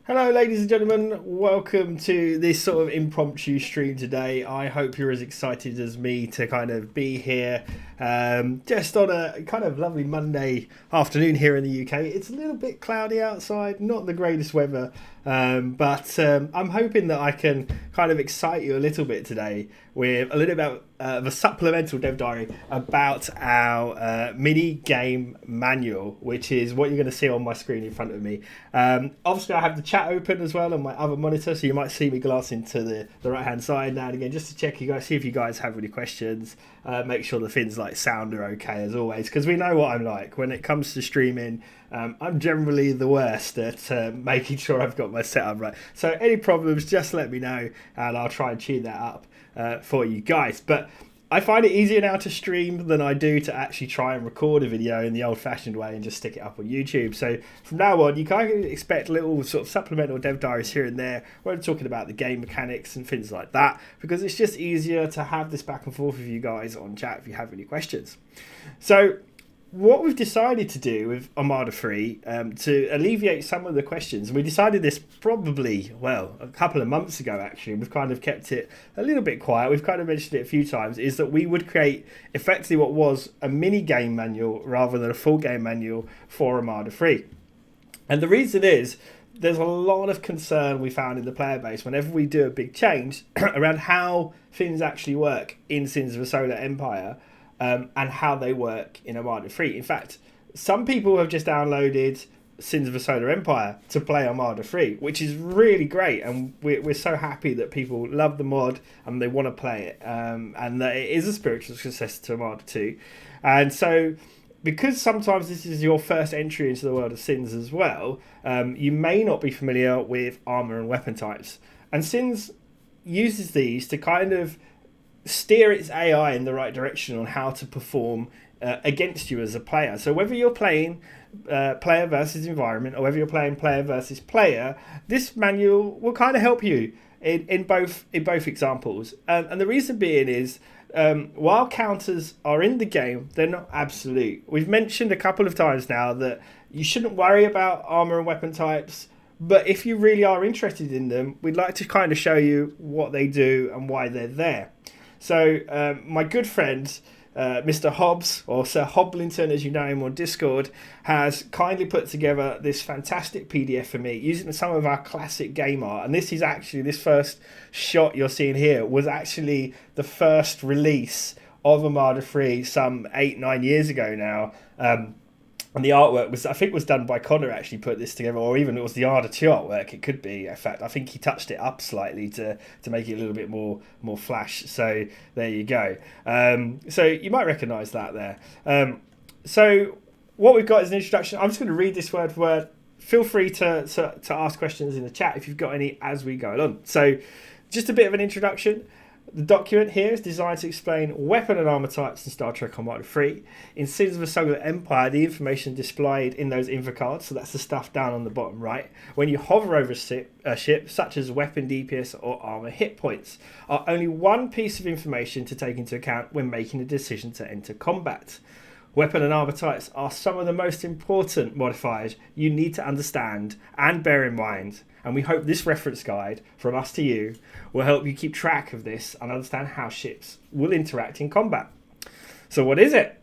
Hello, ladies and gentlemen. Welcome to this sort of impromptu stream today. I hope you're as excited as me to kind of be here just on a kind of lovely Monday afternoon here in the UK. It's a little bit cloudy outside, not the greatest weather, but I'm hoping that I can kind of excite you a little bit today with a little bit of a supplemental dev diary about our mini game manual, which is what you're going to see on my screen in front of me. Obviously, I have the chat open as well on my other monitor, so you might see me glancing to the right hand side now and again just to check you guys, see if you guys have any questions. Make sure the things like sound are okay as always, because we know what I'm like when it comes to streaming. I'm generally the worst at making sure I've got my setup right. So any problems, just let me know and I'll try and tune that up for you guys. But I find it easier now to stream than I do to actually try and record a video in the old-fashioned way and just stick it up on YouTube. So from now on, you kind of expect little sort of supplemental dev diaries here and there where I'm talking about the game mechanics and things like that, because it's just easier to have this back and forth with you guys on chat if you have any questions. So what we've decided to do with Armada 3 to alleviate some of the questions, and we decided this probably, well, a couple of months ago actually, we've kind of kept it a little bit quiet, we've kind of mentioned it a few times, is that we would create effectively what was a mini game manual rather than a full game manual for Armada 3. And the reason is, there's a lot of concern we found in the player base whenever we do a big change around how things actually work in Sins of a Solar Empire. And how they work in Armada 3. In fact, some people have just downloaded Sins of a Solar Empire to play Armada 3, which is really great, and we're so happy that people love the mod and they want to play it, and that it is a spiritual successor to Armada 2. And so, because sometimes this is your first entry into the world of Sins as well, you may not be familiar with armor and weapon types. And Sins uses these to kind of steer its AI in the right direction on how to perform against you as a player. So whether you're playing player versus environment or whether you're playing player versus player, this manual will kind of help you in both examples. And the reason being is, while counters are in the game, they're not absolute. We've mentioned a couple of times now that you shouldn't worry about armor and weapon types, but if you really are interested in them, we'd like to kind of show you what they do and why they're there. So my good friend, Mr. Hobbs, or Sir Hoblington as you know him on Discord, has kindly put together this fantastic PDF for me using some of our classic game art. And this is actually, this first shot you're seeing here was actually the first release of Armada 3 some 8-9 years ago now. And the artwork was, I think, was done by Connor, actually put this together, or even it was the Arda 2 artwork. It could be. In fact, I think he touched it up slightly to make it a little bit more flash. So there you go. So you might recognise that there. So what we've got is an introduction. I'm just going to read this word for word. Feel free to ask questions in the chat if you've got any as we go along. So just a bit of an introduction. The document here is designed to explain weapon and armor types in Star Trek Armada 3. In Sins of a Solar Empire, the information displayed in those info cards, so that's the stuff down on the bottom right, when you hover over a ship, such as weapon DPS or armor hit points, are only one piece of information to take into account when making a decision to enter combat. Weapon and armor types are some of the most important modifiers you need to understand and bear in mind, and we hope this reference guide from us to you will help you keep track of this and understand how ships will interact in combat. So what is it?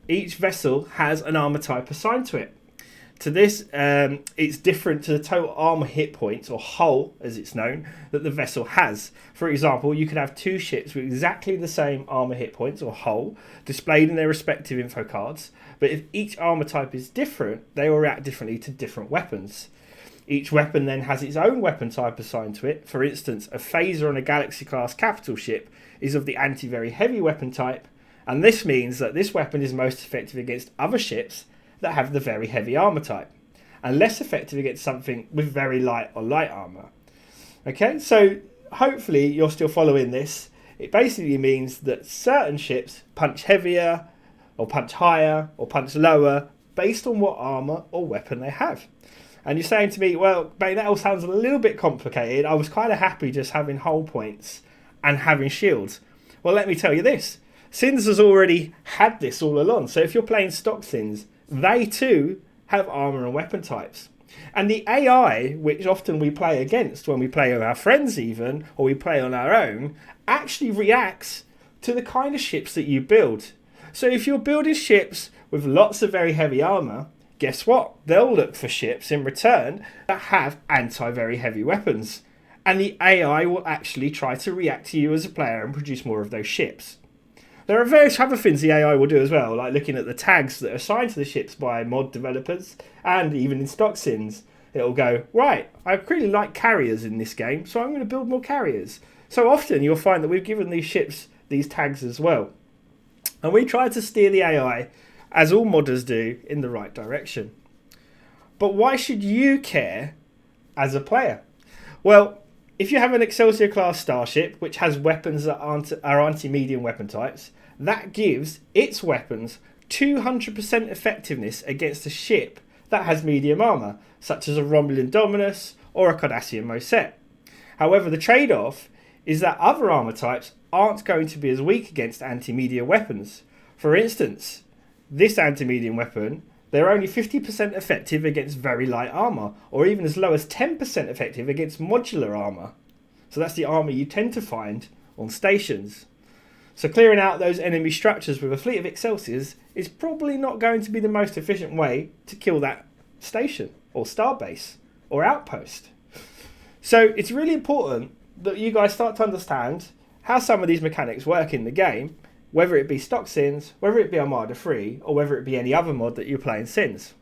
Each vessel has an armor type assigned to it. To this, it's different to the total armor hit points, or hull as it's known, that the vessel has. For example, you could have two ships with exactly the same armor hit points, or hull, displayed in their respective info cards, but if each armor type is different, they will react differently to different weapons. Each weapon then has its own weapon type assigned to it. For instance, a phaser on a Galaxy-class capital ship is of the anti-very heavy weapon type, and this means that this weapon is most effective against other ships that have the very heavy armor type, and less effective against something with very light or light armor. Okay, so hopefully you're still following this. It basically means that certain ships punch heavier, or punch higher, or punch lower, based on what armor or weapon they have. And you're saying to me, well, mate, that all sounds a little bit complicated. I was kind of happy just having hull points and having shields. Well, let me tell you this. Sins has already had this all along. So if you're playing stock Sins, they too have armor and weapon types. And the AI, which often we play against when we play with our friends even, or we play on our own, actually reacts to the kind of ships that you build. So if you're building ships with lots of very heavy armour, guess what? They'll look for ships in return that have anti-very heavy weapons. And the AI will actually try to react to you as a player and produce more of those ships. There are various other things the AI will do as well, like looking at the tags that are assigned to the ships by mod developers, and even in stock sins, it'll go, right, I really like carriers in this game, so I'm going to build more carriers. So often you'll find that we've given these ships these tags as well. And we try to steer the AI, as all modders do, in the right direction. But why should you care as a player? Well, if you have an Excelsior class starship, which has weapons that are anti-medium weapon types, that gives its weapons 200% effectiveness against a ship that has medium armour, such as a Romulan Dominus or a Cardassian Moset. However, the trade-off is that other armour types aren't going to be as weak against anti-medium weapons. For instance, this anti-medium weapon, they're only 50% effective against very light armour, or even as low as 10% effective against modular armour. So that's the armour you tend to find on stations. So clearing out those enemy structures with a fleet of Excelsiors is probably not going to be the most efficient way to kill that station, or starbase, or outpost. So it's really important that you guys start to understand how some of these mechanics work in the game, whether it be stock sins, whether it be Armada 3, or whether it be any other mod that you play in sins.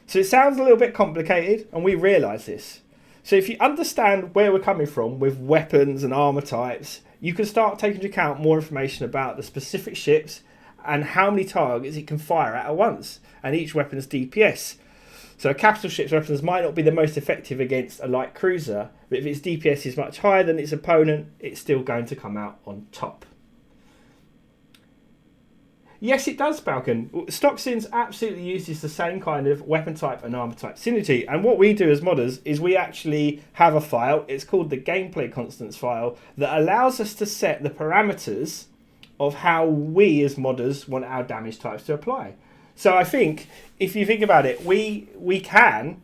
So it sounds a little bit complicated, and we realise this. So if you understand where we're coming from with weapons and armour types, you can start taking into account more information about the specific ships and how many targets it can fire at once, and each weapon's DPS. So a capital ship's weapons might not be the most effective against a light cruiser, but if its DPS is much higher than its opponent, it's still going to come out on top. Yes, it does, Falcon. Stock Sins absolutely uses the same kind of weapon type and armor type synergy. And what we do as modders is we actually have a file. It's called the gameplay constants file that allows us to set the parameters of how we as modders want our damage types to apply. So I think if you think about it, we can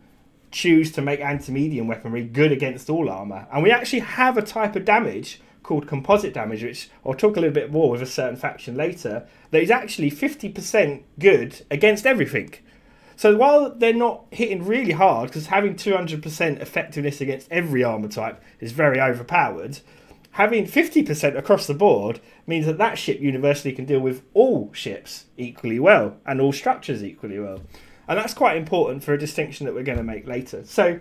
choose to make anti-medium weaponry good against all armor. And we actually have a type of damage called composite damage, which I'll talk a little bit more with a certain faction later, that is actually 50% good against everything. So while they're not hitting really hard, because having 200% effectiveness against every armor type is very overpowered, having 50% across the board means that that ship universally can deal with all ships equally well, and all structures equally well. And that's quite important for a distinction that we're going to make later. So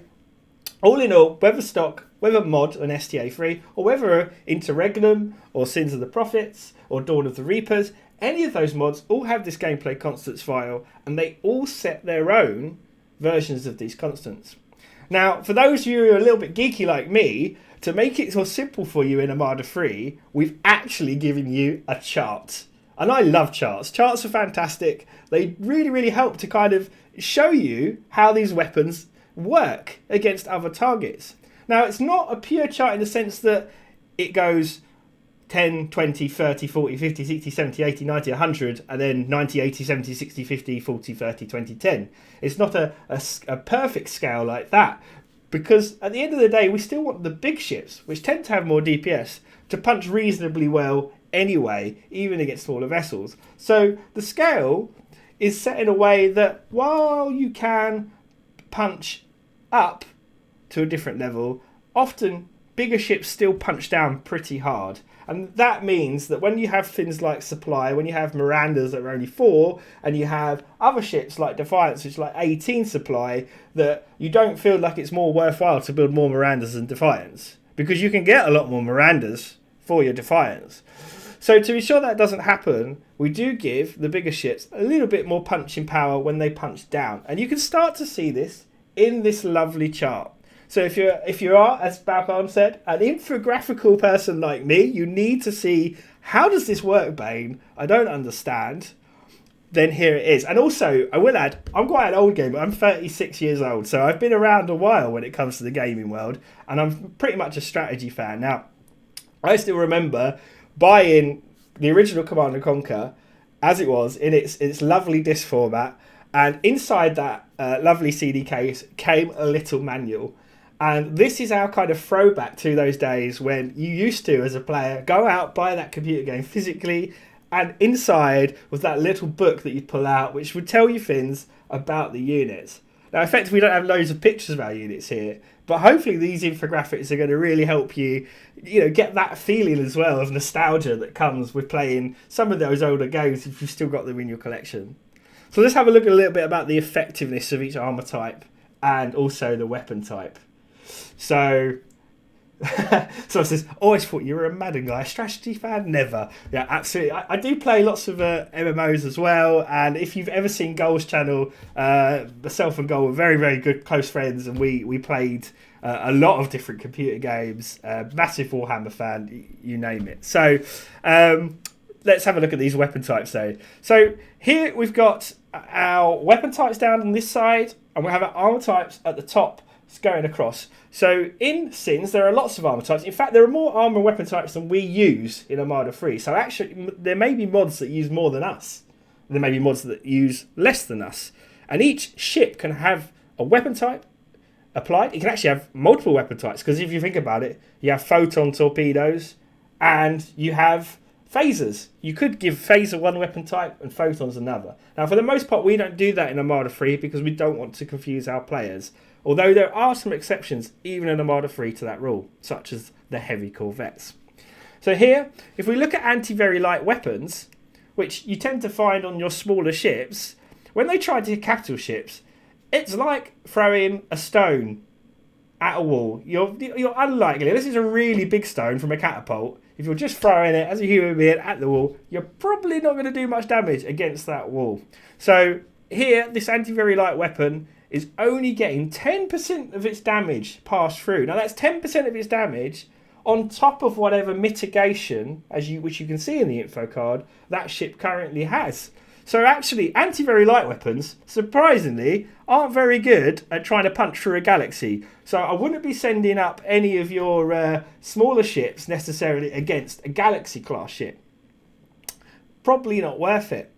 all in all, whether stock, whether mod and STA3, or whether Interregnum, or Sins of the Prophets, or Dawn of the Reapers, any of those mods all have this gameplay constants file, and they all set their own versions of these constants. Now, for those of you who are a little bit geeky like me, to make it more simple for you in Armada 3, we've actually given you a chart. And I love charts. Charts are fantastic. They really, really help to kind of show you how these weapons work against other targets. Now, it's not a pure chart in the sense that it goes 10, 20, 30, 40, 50, 60, 70, 80, 90, 100, and then 90, 80, 70, 60, 50, 40, 30, 20, 10. It's not a perfect scale like that, because at the end of the day, we still want the big ships, which tend to have more DPS, to punch reasonably well anyway, even against smaller vessels. So the scale is set in a way that while you can punch up to a different level, often bigger ships still punch down pretty hard. And that means that when you have things like Supply, when you have Mirandas that are only 4, and you have other ships like Defiance, which is like 18 supply, that you don't feel like it's more worthwhile to build more Mirandas than Defiance, because you can get a lot more Mirandas for your Defiance. So to ensure that doesn't happen, we do give the bigger ships a little bit more punching power when they punch down. And you can start to see this in this lovely chart. So if you are, as Balcon said, an infographical person like me, you need to see, how does this work, Bane? I don't understand. Then here it is. And also, I will add, I'm quite an old gamer. I'm 36 years old, so I've been around a while when it comes to the gaming world, and I'm pretty much a strategy fan. Now, I still remember buying the original Command & Conquer as it was in its lovely disc format, and inside that lovely CD case, came a little manual. And this is our kind of throwback to those days when you used to, as a player, go out, buy that computer game physically, and inside was that little book that you'd pull out, which would tell you things about the units. Now, effectively, we don't have loads of pictures of our units here, but hopefully these infographics are going to really help you, get that feeling as well of nostalgia that comes with playing some of those older games if you've still got them in your collection. So let's have a look a little bit about the effectiveness of each armor type and also the weapon type. So it says, always thought you were a Madden guy, a strategy fan? Never. Yeah, absolutely. I do play lots of MMOs as well, and if you've ever seen Goal's channel, myself and Goal were very, very good close friends, and we played a lot of different computer games, massive Warhammer fan, you name it. So let's have a look at these weapon types though. So here we've got our weapon types down on this side, and we have our armor types at the top going across. So in Sins, there are lots of armor types. In fact, there are more armor and weapon types than we use in Armada 3. So actually, there may be mods that use more than us. There may be mods that use less than us. And each ship can have a weapon type applied. It can actually have multiple weapon types, because if you think about it, you have photon torpedoes and you have phasers. You could give phaser one weapon type and photons another. Now, for the most part, we don't do that in Armada 3 because we don't want to confuse our players. Although there are some exceptions, even in Armada 3, to that rule, such as the heavy corvettes. So here, if we look at anti-very light weapons, which you tend to find on your smaller ships, when they try to hit capital ships, it's like throwing a stone at a wall. You're unlikely. This is a really big stone from a catapult. If you're just throwing it as a human being at the wall, you're probably not going to do much damage against that wall. So here, this anti-very light weapon is only getting 10% of its damage passed through. Now that's 10% of its damage on top of whatever mitigation, which you can see in the info card, that ship currently has. So actually, anti-very light weapons, surprisingly, aren't very good at trying to punch through a galaxy. So I wouldn't be sending up any of your smaller ships necessarily against a galaxy class ship. Probably not worth it.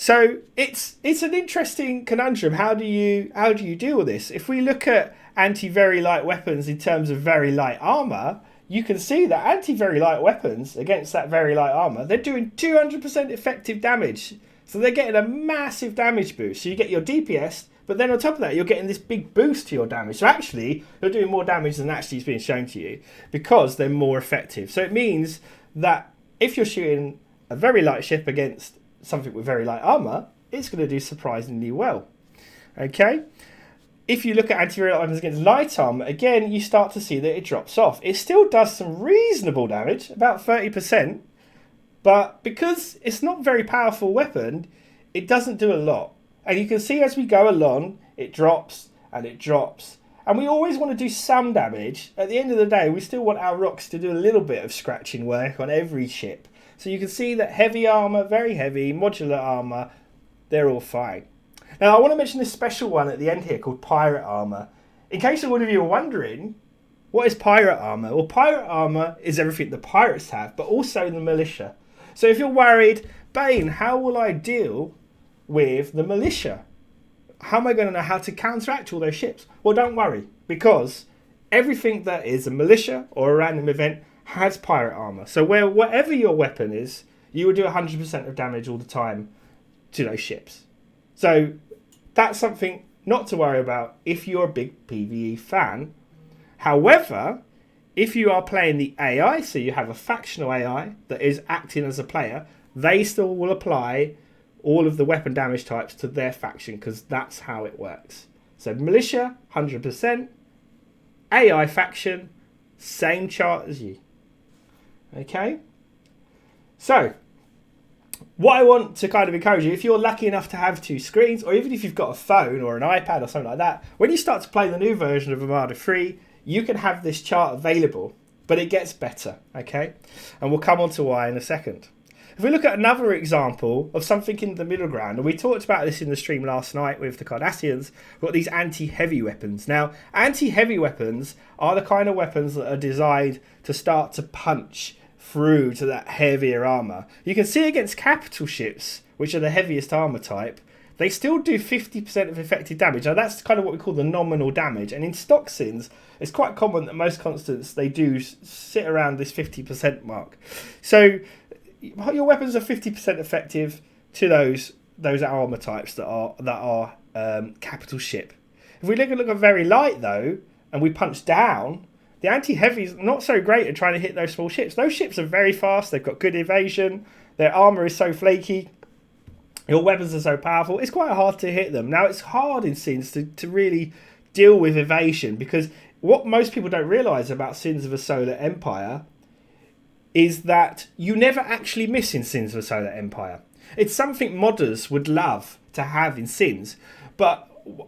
So it's an interesting conundrum. How do you deal with this? If we look at anti-very light weapons in terms of very light armor, you can see that anti-very light weapons against that very light armor, they're doing 200% effective damage. So they're getting a massive damage boost. So you get your DPS, but then on top of that, you're getting this big boost to your damage. So actually, you're doing more damage than actually is being shown to you because they're more effective. So it means that if you're shooting a very light ship against something with very light armor, it's going to do surprisingly well. Okay, if you look at anti-very light weapons against light armor, again you start to see that it drops off. It still does some reasonable damage, about 30%, but because it's not a very powerful weapon, it doesn't do a lot. And you can see as we go along, it drops and it drops. And we always want to do some damage. At the end of the day, we still want our rocks to do a little bit of scratching work on every ship. So you can see that heavy armour, very heavy, modular armour, they're all fine. Now I want to mention this special one at the end here called pirate armour. In case one of you are wondering, what is pirate armour? Well, pirate armour is everything the pirates have, but also the militia. So if you're worried, Bane, how will I deal with the militia? How am I going to know how to counteract all those ships? Well, don't worry, because everything that is a militia or a random event has pirate armor. So whatever your weapon is, you will do 100% of damage all the time to those ships. So that's something not to worry about if you're a big PvE fan. However, if you are playing the AI, so you have a factional AI that is acting as a player, they still will apply all of the weapon damage types to their faction because that's how it works. So militia, 100%. AI faction, same chart as you. Okay, so what I want to kind of encourage you, if you're lucky enough to have two screens, or even if you've got a phone or an iPad or something like that, when you start to play the new version of Armada 3, you can have this chart available, but it gets better, okay? And we'll come on to why in a second. If we look at another example of something in the middle ground, and we talked about this in the stream last night with the Cardassians, we've got these anti-heavy weapons. Now, anti-heavy weapons are the kind of weapons that are designed to start to punch through to that heavier armour. You can see against capital ships, which are the heaviest armour type, they still do 50% of effective damage. Now that's kind of what we call the nominal damage. And in stock Sins, it's quite common that most constants, they do sit around this 50% mark. So your weapons are 50% effective to those armor types that are capital ship. If we look at very light though, and we punch down, the anti-heavy is not so great at trying to hit those small ships. Those ships are very fast. They've got good evasion. Their armor is so flaky. Your weapons are so powerful. It's quite hard to hit them. Now it's hard in Sins to really deal with evasion, because what most people don't realise about Sins of a Solar Empire is that you never actually miss in Sins of a Solar Empire. It's something modders would love to have in Sins,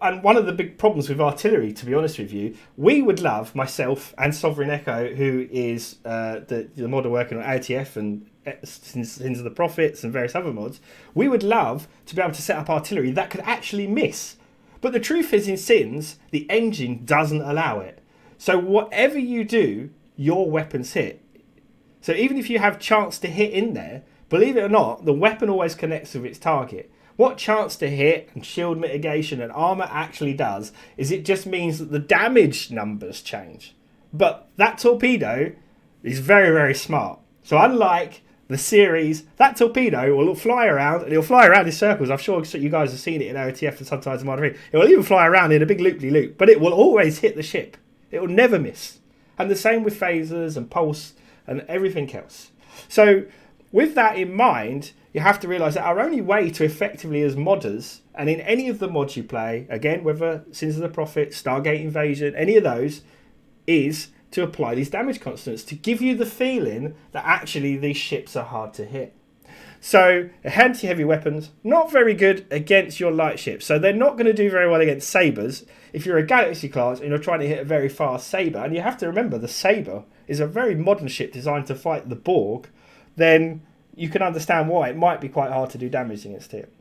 and one of the big problems with artillery, to be honest with you, we would love, myself and Sovereign Echo, who is the modder working on ATF and Sins of the Prophets and various other mods, we would love to be able to set up artillery that could actually miss. But the truth is, in Sins, the engine doesn't allow it. So whatever you do, your weapons hit. So even if you have chance to hit in there, believe it or not, the weapon always connects with its target. What chance to hit and shield mitigation and armor actually does is it just means that the damage numbers change. But that torpedo is very, very smart. So unlike the series, that torpedo will fly around, and it'll fly around in circles. I'm sure you guys have seen it in OTF and sometimes in Modern Warfare. It will even fly around in a big loop-de-loop, but it will always hit the ship. It will never miss. And the same with phasers and pulse and everything else. So with that in mind, you have to realise that our only way to effectively, as modders, and in any of the mods you play, again, whether Sins of the Prophet, Stargate Invasion, any of those, is to apply these damage constants to give you the feeling that actually these ships are hard to hit. So anti-heavy weapons, not very good against your light ships. So they're not going to do very well against sabres. If you're a Galaxy class and you're trying to hit a very fast sabre, and you have to remember the sabre is a very modern ship designed to fight the Borg, then you can understand why it might be quite hard to do damage against it.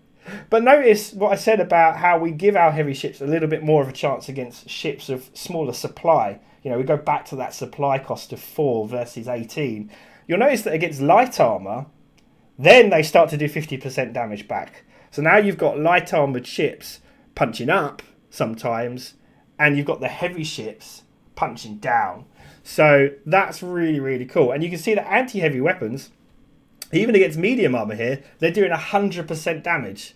But notice what I said about how we give our heavy ships a little bit more of a chance against ships of smaller supply. You know, we go back to that supply cost of 4 versus 18. You'll notice that against light armour, then they start to do 50% damage back. So now you've got light armoured ships punching up sometimes, and you've got the heavy ships punching down. So that's really, really cool. And you can see that anti-heavy weapons, even against medium armour here, they're doing 100% damage.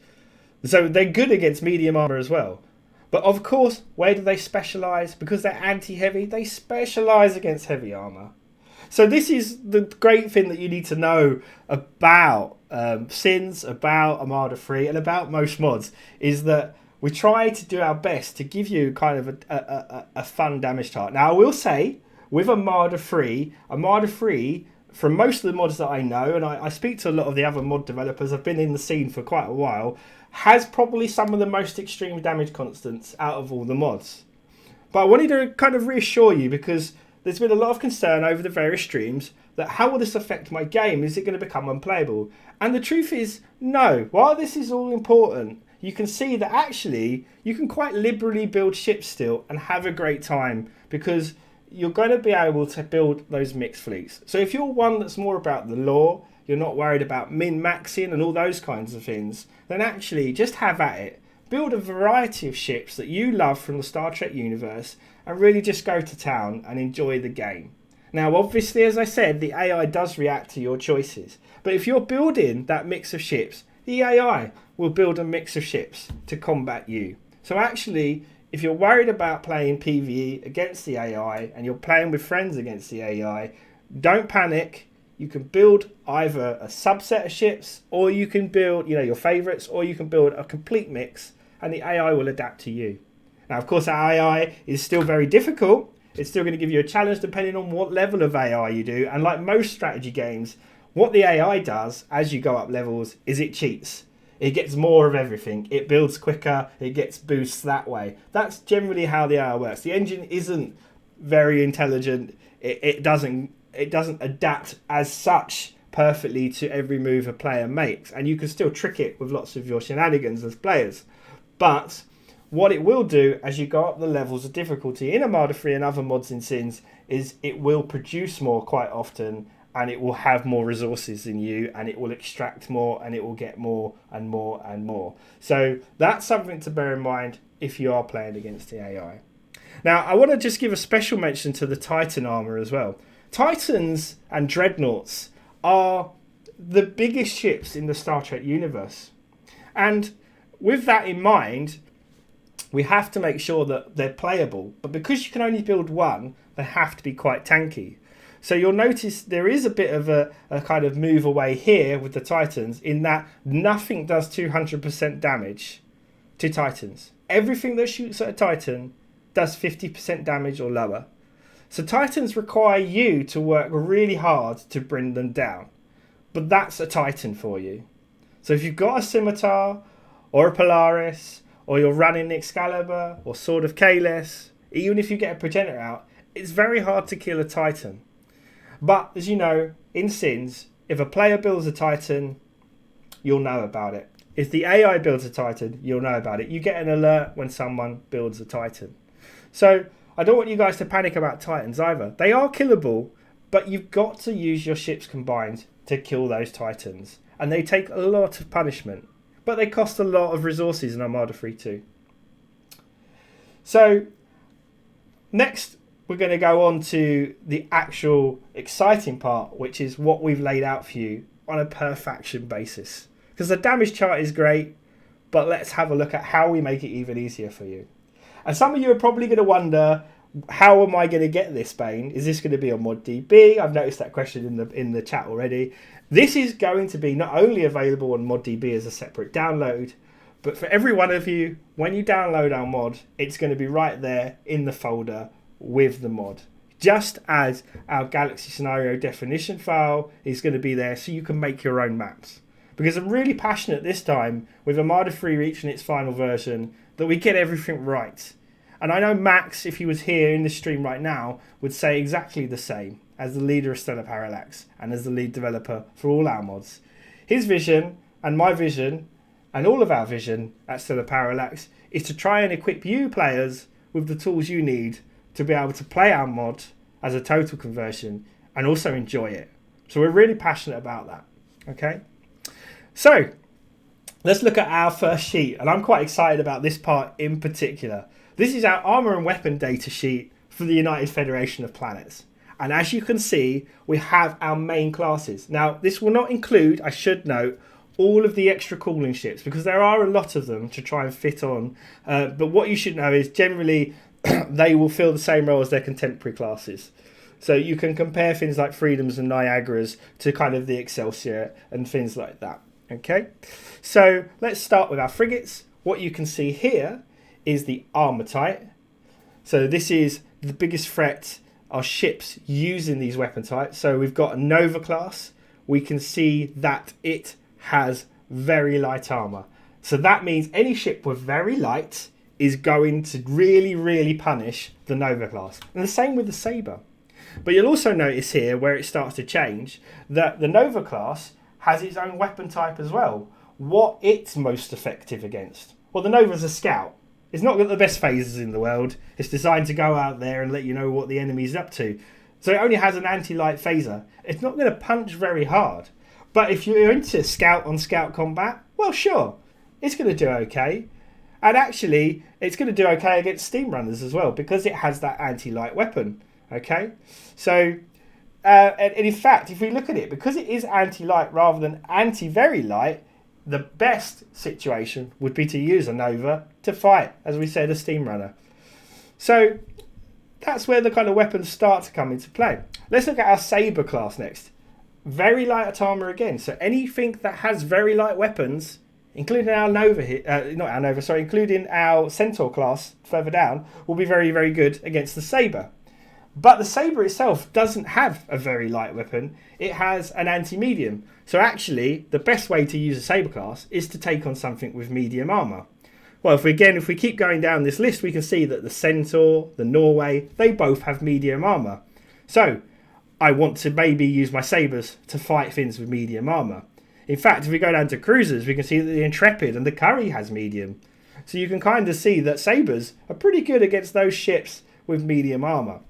So they're good against medium armour as well. But of course, where do they specialise? Because they're anti-heavy, they specialise against heavy armour. So this is the great thing that you need to know about Sins, about Armada 3, and about most mods, is that we try to do our best to give you kind of a fun damage chart. Now, I will say, with Armada 3, from most of the mods that I know, and I speak to a lot of the other mod developers, I've been in the scene for quite a while, has probably some of the most extreme damage constants out of all the mods. But I wanted to kind of reassure you, because there's been a lot of concern over the various streams that how will this affect my game? Is it going to become unplayable? And the truth is, no. While this is all important, you can see that actually you can quite liberally build ships still and have a great time, because you're going to be able to build those mixed fleets. So if you're one that's more about the lore, you're not worried about min-maxing and all those kinds of things, then actually just have at it. Build a variety of ships that you love from the Star Trek universe and really just go to town and enjoy the game. Now, obviously, as I said, the AI does react to your choices. But if you're building that mix of ships, the AI will build a mix of ships to combat you. So actually, if you're worried about playing PvE against the AI and you're playing with friends against the AI, don't panic. You can build either a subset of ships, or you can build, your favourites, or you can build a complete mix, and the AI will adapt to you. Now, of course, our AI is still very difficult. It's still going to give you a challenge depending on what level of AI you do. And like most strategy games, what the AI does as you go up levels is it cheats. It gets more of everything. It builds quicker. It gets boosts that way. That's generally how the AI works. The engine isn't very intelligent. It doesn't adapt as such perfectly to every move a player makes. And you can still trick it with lots of your shenanigans as players. But what it will do as you go up the levels of difficulty in Armada 3 and other mods in Sins is it will produce more quite often, and it will have more resources than you, and it will extract more, and it will get more and more and more. So that's something to bear in mind if you are playing against the AI. Now, I want to just give a special mention to the Titan armor as well. Titans and Dreadnoughts are the biggest ships in the Star Trek universe. And with that in mind, we have to make sure that they're playable. But because you can only build one, they have to be quite tanky. So you'll notice there is a bit of a kind of move away here with the Titans, in that nothing does 200% damage to Titans. Everything that shoots at a Titan does 50% damage or lower. So Titans require you to work really hard to bring them down. But that's a Titan for you. So if you've got a Scimitar or a Polaris, or you're running Excalibur or Sword of Kahless, even if you get a Progenitor out, it's very hard to kill a Titan. But as you know, in Sins, if a player builds a Titan, you'll know about it. If the AI builds a Titan, you'll know about it. You get an alert when someone builds a Titan. So I don't want you guys to panic about Titans either. They are killable, but you've got to use your ships combined to kill those Titans. And they take a lot of punishment, but they cost a lot of resources in Armada 3 too. So next, we're going to go on to the actual exciting part, which is what we've laid out for you on a per faction basis. Because the damage chart is great, but let's have a look at how we make it even easier for you. And some of you are probably going to wonder, how am I going to get this, Bane? Is this going to be on ModDB? I've noticed that question in the chat already. This is going to be not only available on ModDB as a separate download, but for every one of you, when you download our mod, it's going to be right there in the folder with the mod, just as our Galaxy Scenario definition file is going to be there, so you can make your own maps. Because I'm really passionate this time, with Armada 3 reaching its final version, that we get everything right. And I know Max, if he was here in the stream right now, would say exactly the same as the leader of Stellar Parallax and as the lead developer for all our mods. His vision and my vision and all of our vision at Stellar Parallax is to try and equip you players with the tools you need to be able to play our mod as a total conversion and also enjoy it. So we're really passionate about that. Okay, so let's look at our first sheet, and I'm quite excited about this part in particular. This is our armor and weapon data sheet for the United Federation of Planets. And as you can see, we have our main classes. Now, this will not include, I should note, all of the extra cooling ships, because there are a lot of them to try and fit on. But what you should know is generally they will fill the same role as their contemporary classes. So you can compare things like Freedoms and Niagaras to kind of the Excelsior and things like that. Okay, so let's start with our frigates. What you can see here is the armor type. So this is the biggest threat, are ships using these weapon types. So we've got a Nova class. We can see that it has very light armor. So that means any ship with very light is going to really, really punish the Nova class. And the same with the Sabre. But you'll also notice here where it starts to change that the Nova class has its own weapon type as well. What it's most effective against. Well, the Nova's a scout. It's not got the best phasers in the world. It's designed to go out there and let you know what the enemy's up to. So it only has an anti-light phaser. It's not going to punch very hard. But if you're into scout on scout combat, well, sure, it's going to do okay. And actually, it's going to do okay against steam runners as well, because it has that anti-light weapon. Okay, so and in fact, if we look at it, because it is anti-light rather than anti-very light, the best situation would be to use a Nova to fight, as we said, a steam runner. So that's where the kind of weapons start to come into play. Let's look at our Sabre class next. Very light armor again. So anything that has very light weapons, including our Nova here, not our Nova, sorry, including our Centaur class further down, will be very, very good against the Sabre. But the Sabre itself doesn't have a very light weapon. It has an anti-medium. So actually, the best way to use a Sabre class is to take on something with medium armor. Well, if we keep going down this list, we can see that the Centaur, the Norway, they both have medium armor. So I want to maybe use my Sabres to fight things with medium armor. In fact, if we go down to cruisers, we can see that the Intrepid and the Curry has medium. So you can kind of see that Sabres are pretty good against those ships with medium armor.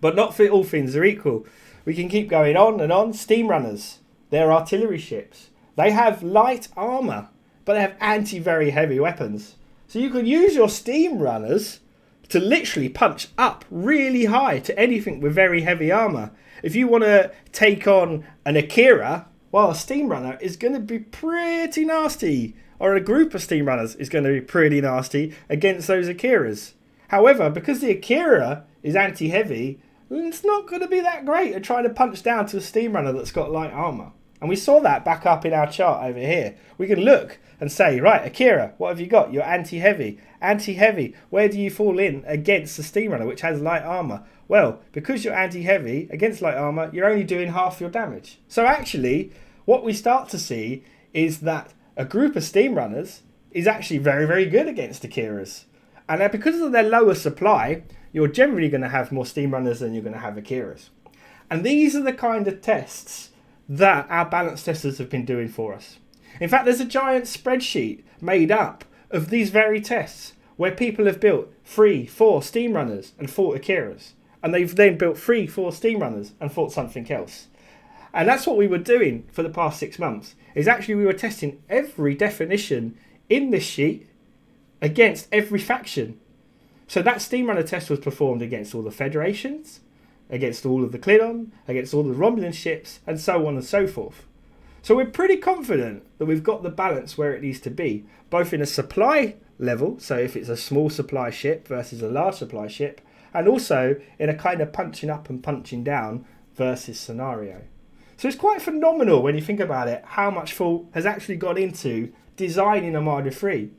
But not all things are equal. We can keep going on and on. Steam runners, they're artillery ships. They have light armour, but they have anti-very heavy weapons. So you could use your steam runners to literally punch up really high to anything with very heavy armour. If you want to take on an Akira, well, a steam runner is going to be pretty nasty. Or a group of steam runners is going to be pretty nasty against those Akiras. However, because the Akira is anti-heavy, it's not going to be that great at trying to punch down to a steam runner that's got light armour. And we saw that back up in our chart over here. We can look and say, right, Akira, what have you got? You're anti-heavy. Anti-heavy, where do you fall in against the steam runner, which has light armour? Well, because you're anti-heavy against light armour, you're only doing half your damage. So actually, what we start to see is that a group of steam runners is actually very, very good against Akiras. And because of their lower supply, you're generally going to have more steam runners than you're going to have Akiras. And these are the kind of tests that our balance testers have been doing for us. In fact, there's a giant spreadsheet made up of these very tests where people have built 3, 4 steam runners and fought Akiras. And they've then built 3, 4 steam runners and fought something else. And that's what we were doing for the past 6 months, is actually we were testing every definition in this sheet against every faction. So that steam runner test was performed against all the Federations, against all of the Klingon, against all the Romulan ships, and so on and so forth. So we're pretty confident that we've got the balance where it needs to be, both in a supply level, so if it's a small supply ship versus a large supply ship, and also in a kind of punching up and punching down versus scenario. So it's quite phenomenal when you think about it, how much thought has actually gone into designing Armada 3.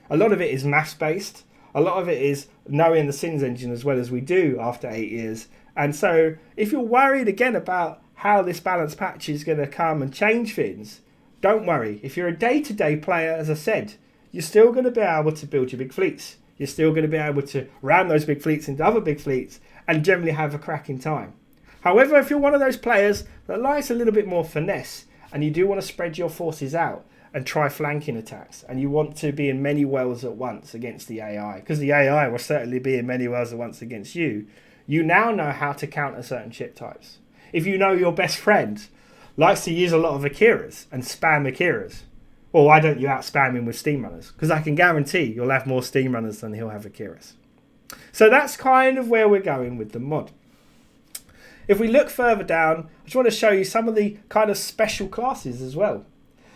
A lot of it is maths based, a lot of it is knowing the Sins engine as well as we do after 8 years. And so if you're worried again about how this balance patch is going to come and change things, don't worry. If you're a day-to-day player, as I said, you're still going to be able to build your big fleets. You're still going to be able to ram those big fleets into other big fleets and generally have a cracking time. However, if you're one of those players that likes a little bit more finesse and you do want to spread your forces out and try flanking attacks and you want to be in many wells at once against the AI, because the AI will certainly be in many wells at once against you, you now know how to counter certain ship types. If you know your best friend likes to use a lot of Akiras and spam Akiras, well, why don't you out-spam him with steam runners? Because I can guarantee you'll have more steam runners than he'll have Akiras. So that's kind of where we're going with the mod. If we look further down, I just want to show you some of the kind of special classes as well.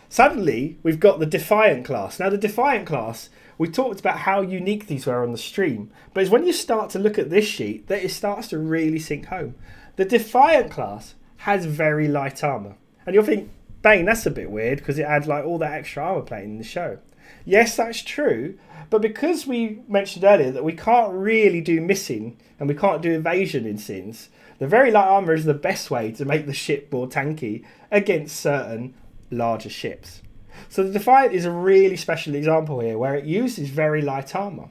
Suddenly, we've got the Defiant class. Now, the Defiant class, we talked about how unique these were on the stream. But it's when you start to look at this sheet that it starts to really sink home. The Defiant class has very light armour. And you'll think, Bane, that's a bit weird because it had like all that extra armour plating in the show. Yes, that's true. But because we mentioned earlier that we can't really do missing and we can't do evasion in Sins, the very light armour is the best way to make the ship more tanky against certain larger ships. So the Defiant is a really special example here where it uses very light armour.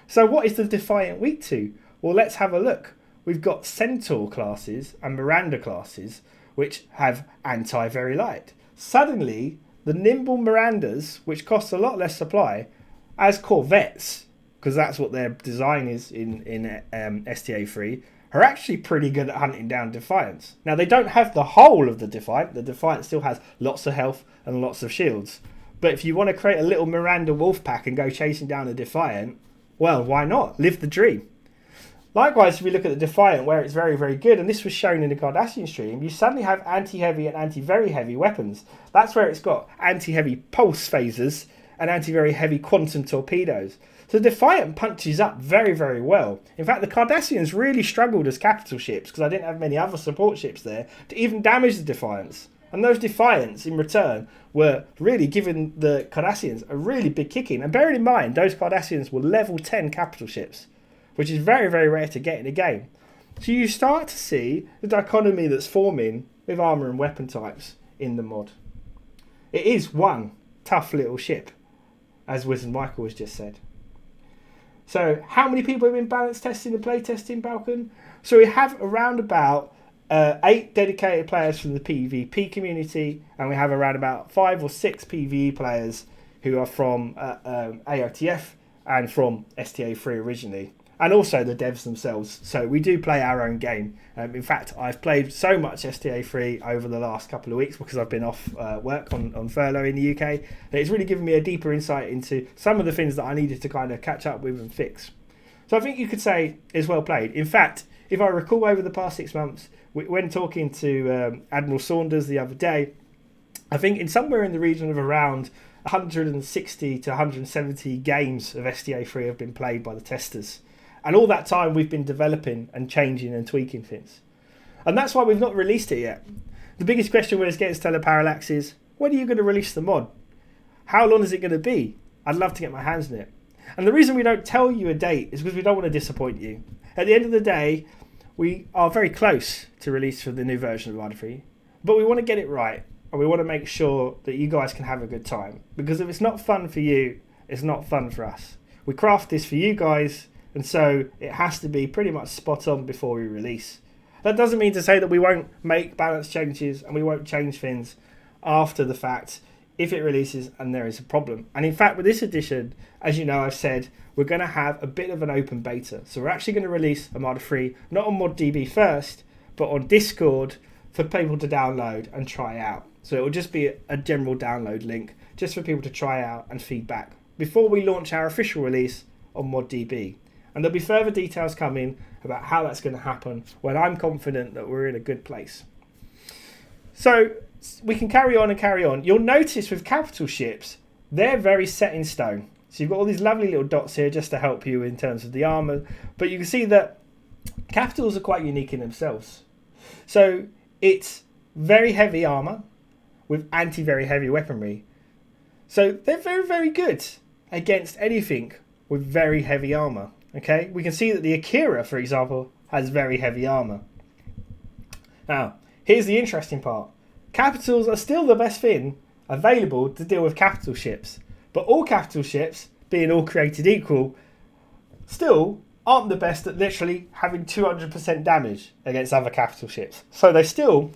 So what is the Defiant weak to? Well, let's have a look. We've got Centaur classes and Miranda classes which have anti-very light. Suddenly, the nimble Mirandas, which cost a lot less supply, as corvettes, because that's what their design is in STA3, are actually pretty good at hunting down Defiants. Now, they don't have the whole of the Defiant. The Defiant still has lots of health and lots of shields. But if you want to create a little Miranda wolf pack and go chasing down a Defiant, well, why not? Live the dream. Likewise, if we look at the Defiant, where it's very, very good, and this was shown in the Cardassian stream, you suddenly have anti-heavy and anti-very heavy weapons. That's where it's got anti-heavy pulse phasers and anti-very heavy quantum torpedoes. So the Defiant punches up very, very well. In fact, the Cardassians really struggled as capital ships because I didn't have many other support ships there to even damage the Defiants. And those Defiants, in return, were really giving the Cardassians a really big kicking. And bearing in mind, those Cardassians were level 10 capital ships, which is very, very rare to get in a game. So you start to see the dichotomy that's forming with armour and weapon types in the mod. It is one tough little ship, as Wiz and Michael has just said. So how many people have been balance testing and play testing Balkan? So we have around about 8 dedicated players from the PvP community, and we have around about 5 or 6 PvE players who are from AOTF and from STA3 originally. and also the devs themselves. So we do play our own game. In fact, I've played so much STA3 over the last couple of weeks because I've been off work on furlough in the UK, that it's really given me a deeper insight into some of the things that I needed to kind of catch up with and fix. So I think you could say it's well played. In fact, if I recall over the past 6 months, when talking to Admiral Saunders the other day, I think in somewhere in the region of around 160 to 170 games of STA3 have been played by the testers. And all that time we've been developing and changing and tweaking things. And that's why we've not released it yet. The biggest question when it's getting stellar parallax is, when are you going to release the mod? How long is it going to be? I'd love to get my hands on it. And the reason we don't tell you a date is because we don't want to disappoint you. At the end of the day, we are very close to release for the new version of Arda 3, but we want to get it right. And we want to make sure that you guys can have a good time. Because if it's not fun for you, it's not fun for us. We craft this for you guys, and so it has to be pretty much spot on before we release. That doesn't mean to say that we won't make balance changes and we won't change things after the fact if it releases and there is a problem. And in fact, with this edition, as you know, I've said, we're going to have a bit of an open beta. So we're actually going to release Armada 3, not on ModDB first, but on Discord for people to download and try out. So it will just be a general download link just for people to try out and feedback before we launch our official release on ModDB. And there'll be further details coming about how that's going to happen when I'm confident that we're in a good place. So we can carry on and carry on. You'll notice with capital ships, they're very set in stone. So you've got all these lovely little dots here just to help you in terms of the armour. But you can see that capitals are quite unique in themselves. So it's very heavy armour with anti-very heavy weaponry. So they're very, very good against anything with very heavy armour. Okay, we can see that the Akira, for example, has very heavy armour. Now, here's the interesting part. Capitals are still the best thing available to deal with capital ships. But all capital ships, being all created equal, still aren't the best at literally having 200% damage against other capital ships. So they still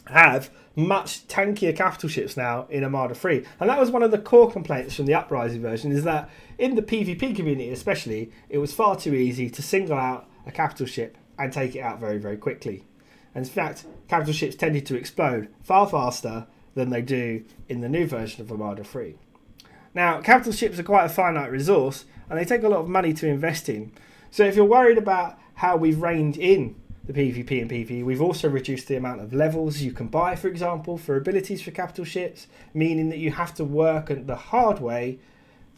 have much tankier capital ships now in Armada 3. And that was one of the core complaints from the Uprising version, is that in the PvP community especially, it was far too easy to single out a capital ship and take it out very, very quickly. And in fact, capital ships tended to explode far faster than they do in the new version of Armada 3. Now, capital ships are quite a finite resource and they take a lot of money to invest in. So if you're worried about how we've reined in the PvP and PvE, we've also reduced the amount of levels you can buy, for example, for abilities for capital ships, meaning that you have to work the hard way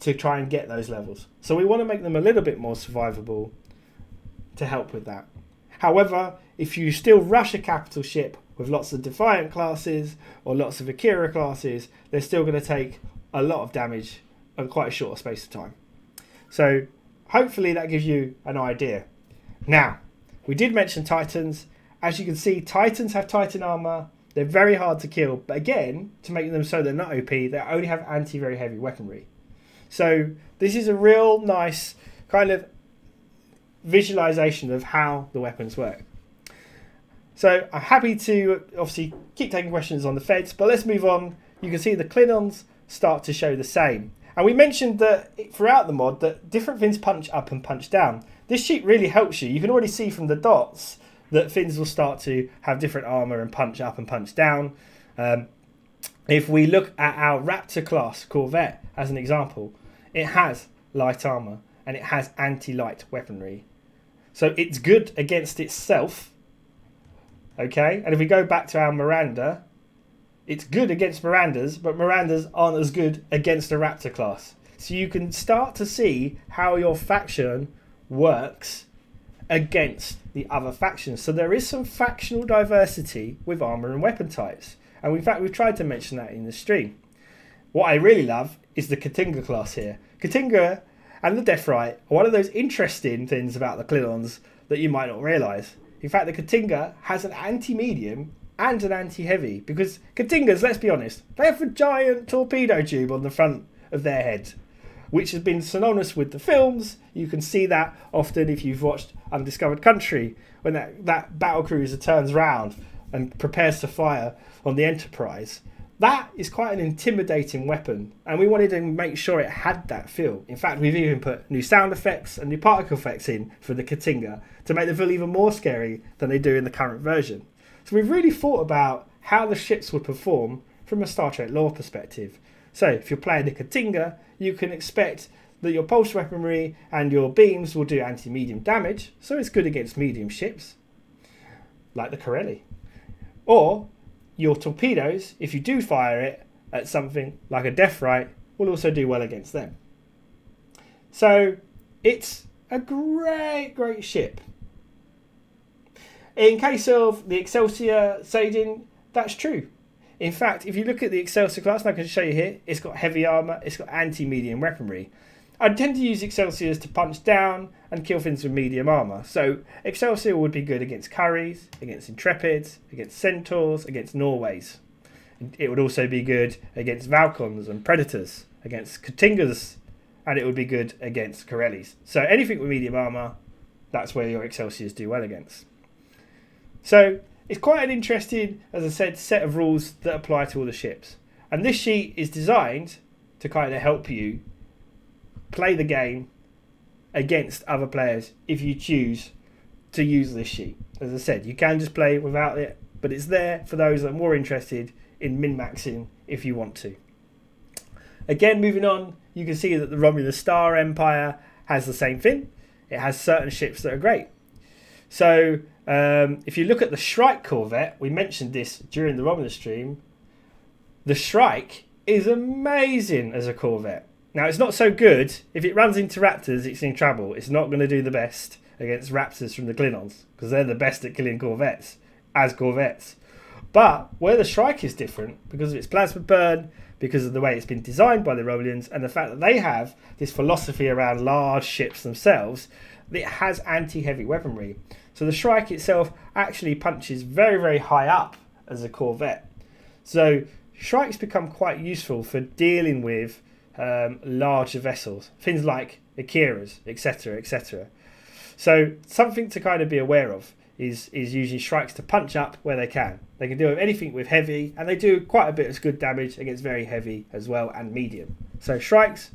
to try and get those levels. So we want to make them a little bit more survivable to help with that. However, if you still rush a capital ship with lots of Defiant classes or lots of Akira classes, they're still going to take a lot of damage in quite a short space of time. So hopefully that gives you an idea. Now, we did mention Titans. As you can see, Titans have Titan armor. They're very hard to kill. But again, to make them so they're not OP, they only have anti-very heavy weaponry. So this is a real nice kind of visualization of how the weapons work. So I'm happy to obviously keep taking questions on the Feds, but let's move on. You can see the Klingons start to show the same. And we mentioned that throughout the mod that different things punch up and punch down. This sheet really helps you. You can already see from the dots that fins will start to have different armour and punch up and punch down. If we look at our Raptor class Corvette as an example, it has light armour and it has anti-light weaponry. So it's good against itself. Okay, and if we go back to our Miranda, it's good against Mirandas, but Mirandas aren't as good against a Raptor class. So you can start to see how your faction works against the other factions. So there is some factional diversity with armour and weapon types. And in fact, we've tried to mention that in the stream. What I really love is the Katinga class here. Katinga and the Deathrite are one of those interesting things about the Klingons that you might not realise. In fact, the Katinga has an anti-medium and an anti-heavy, because Katingas, let's be honest, they have a giant torpedo tube on the front of their head, which has been synonymous with the films. You can see that often if you've watched Undiscovered Country, when that battlecruiser turns round and prepares to fire on the Enterprise. That is quite an intimidating weapon, and we wanted to make sure it had that feel. In fact, we've even put new sound effects and new particle effects in for the Katinga to make them feel even more scary than they do in the current version. So we've really thought about how the ships would perform from a Star Trek lore perspective. So if you're playing the Katinga, you can expect that your pulse weaponry and your beams will do anti-medium damage, so it's good against medium ships, like the Corelli. Or your torpedoes, if you do fire it at something like a Deathrite, will also do well against them. So it's a great ship. In case of the Excelsior Sadin, that's true. In fact, if you look at the Excelsior class, and I can show you here, it's got heavy armour, it's got anti-medium weaponry. I tend to use Excelsiors to punch down and kill things with medium armour. So Excelsior would be good against Curries, against Intrepids, against Centaurs, against Norways. It would also be good against Valkons and Predators, against Katingas, and it would be good against Corellis. So anything with medium armour, that's where your Excelsiors do well against. So it's quite an interesting, as I said, set of rules that apply to all the ships. And this sheet is designed to kind of help you play the game against other players if you choose to use this sheet. As I said, you can just play without it, but it's there for those that are more interested in min-maxing if you want to. Again, moving on, you can see that the Romulan Star Empire has the same thing. It has certain ships that are great. So if you look at the Shrike Corvette, we mentioned this during the Romulan stream, the Shrike is amazing as a Corvette. Now, it's not so good. If it runs into Raptors, it's in trouble. It's not going to do the best against Raptors from the Klingons, because they're the best at killing Corvettes, as Corvettes. But where the Shrike is different, because of its plasma burn, because of the way it's been designed by the Romulans, and the fact that they have this philosophy around large ships themselves, it has anti-heavy weaponry. So the Shrike itself actually punches very high up as a Corvette. So Shrikes become quite useful for dealing with larger vessels, things like Akiras, etc. So something to kind of be aware of is using Shrikes to punch up where they can. They can do anything with heavy, and they do quite a bit of good damage against very heavy as well, and medium. So Shrikes,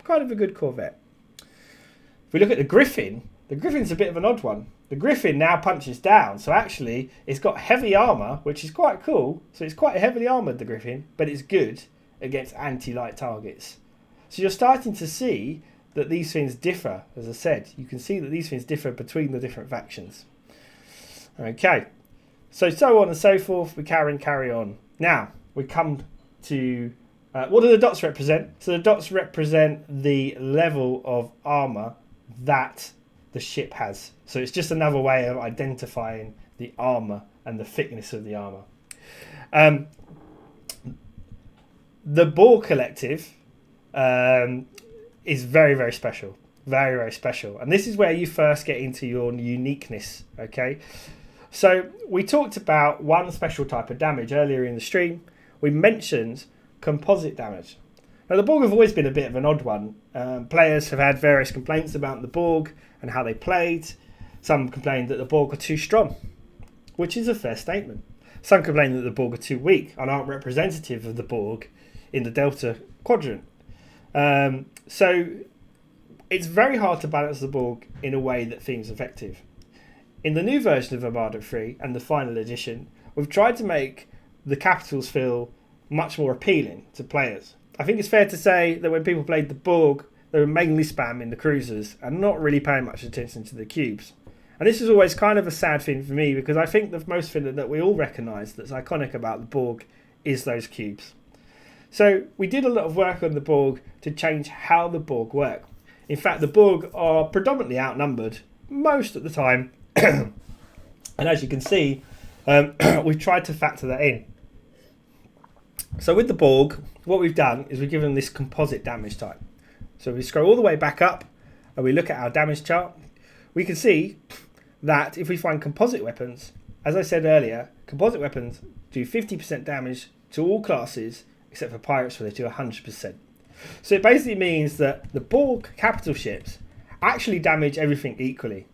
kind of a good Corvette. If we look at the Griffin's a bit of an odd one. The Griffin now punches down, so actually it's got heavy armour, which is quite cool. So it's quite heavily armoured, the Griffin, but it's good against anti-light targets. So you're starting to see that these things differ. As I said, you can see that these things differ between the different factions. Okay, so on and so forth. We carry on. Now we come to what do the dots represent? So the dots represent the level of armour that the ship has. So it's just another way of identifying the armour and the thickness of the armour. The Borg Collective is very special. Very special. And this is where you first get into your uniqueness, okay? So we talked about one special type of damage earlier in the stream. We mentioned composite damage. Now the Borg have always been a bit of an odd one. Players have had various complaints about the Borg and how they played. Some complained that the Borg are too strong, which is a fair statement. Some complain that the Borg are too weak and aren't representative of the Borg in the Delta Quadrant. So it's very hard to balance the Borg in a way that seems effective. In the new version of Armada 3 and the final edition, we've tried to make the capitals feel much more appealing to players. I think it's fair to say that when people played the Borg, they were mainly spamming the cruisers and not really paying much attention to the cubes. And this is always kind of a sad thing for me, because I think the most thing that we all recognise that's iconic about the Borg is those cubes. So we did a lot of work on the Borg to change how the Borg work. In fact, the Borg are predominantly outnumbered most of the time. And as you can see, we've tried to factor that in. So with the Borg, what we've done is we've given them this composite damage type. So we scroll all the way back up and we look at our damage chart. We can see that if we find composite weapons, as I said earlier, composite weapons do 50% damage to all classes except for pirates, where they do 100%. So it basically means that the Borg capital ships actually damage everything equally.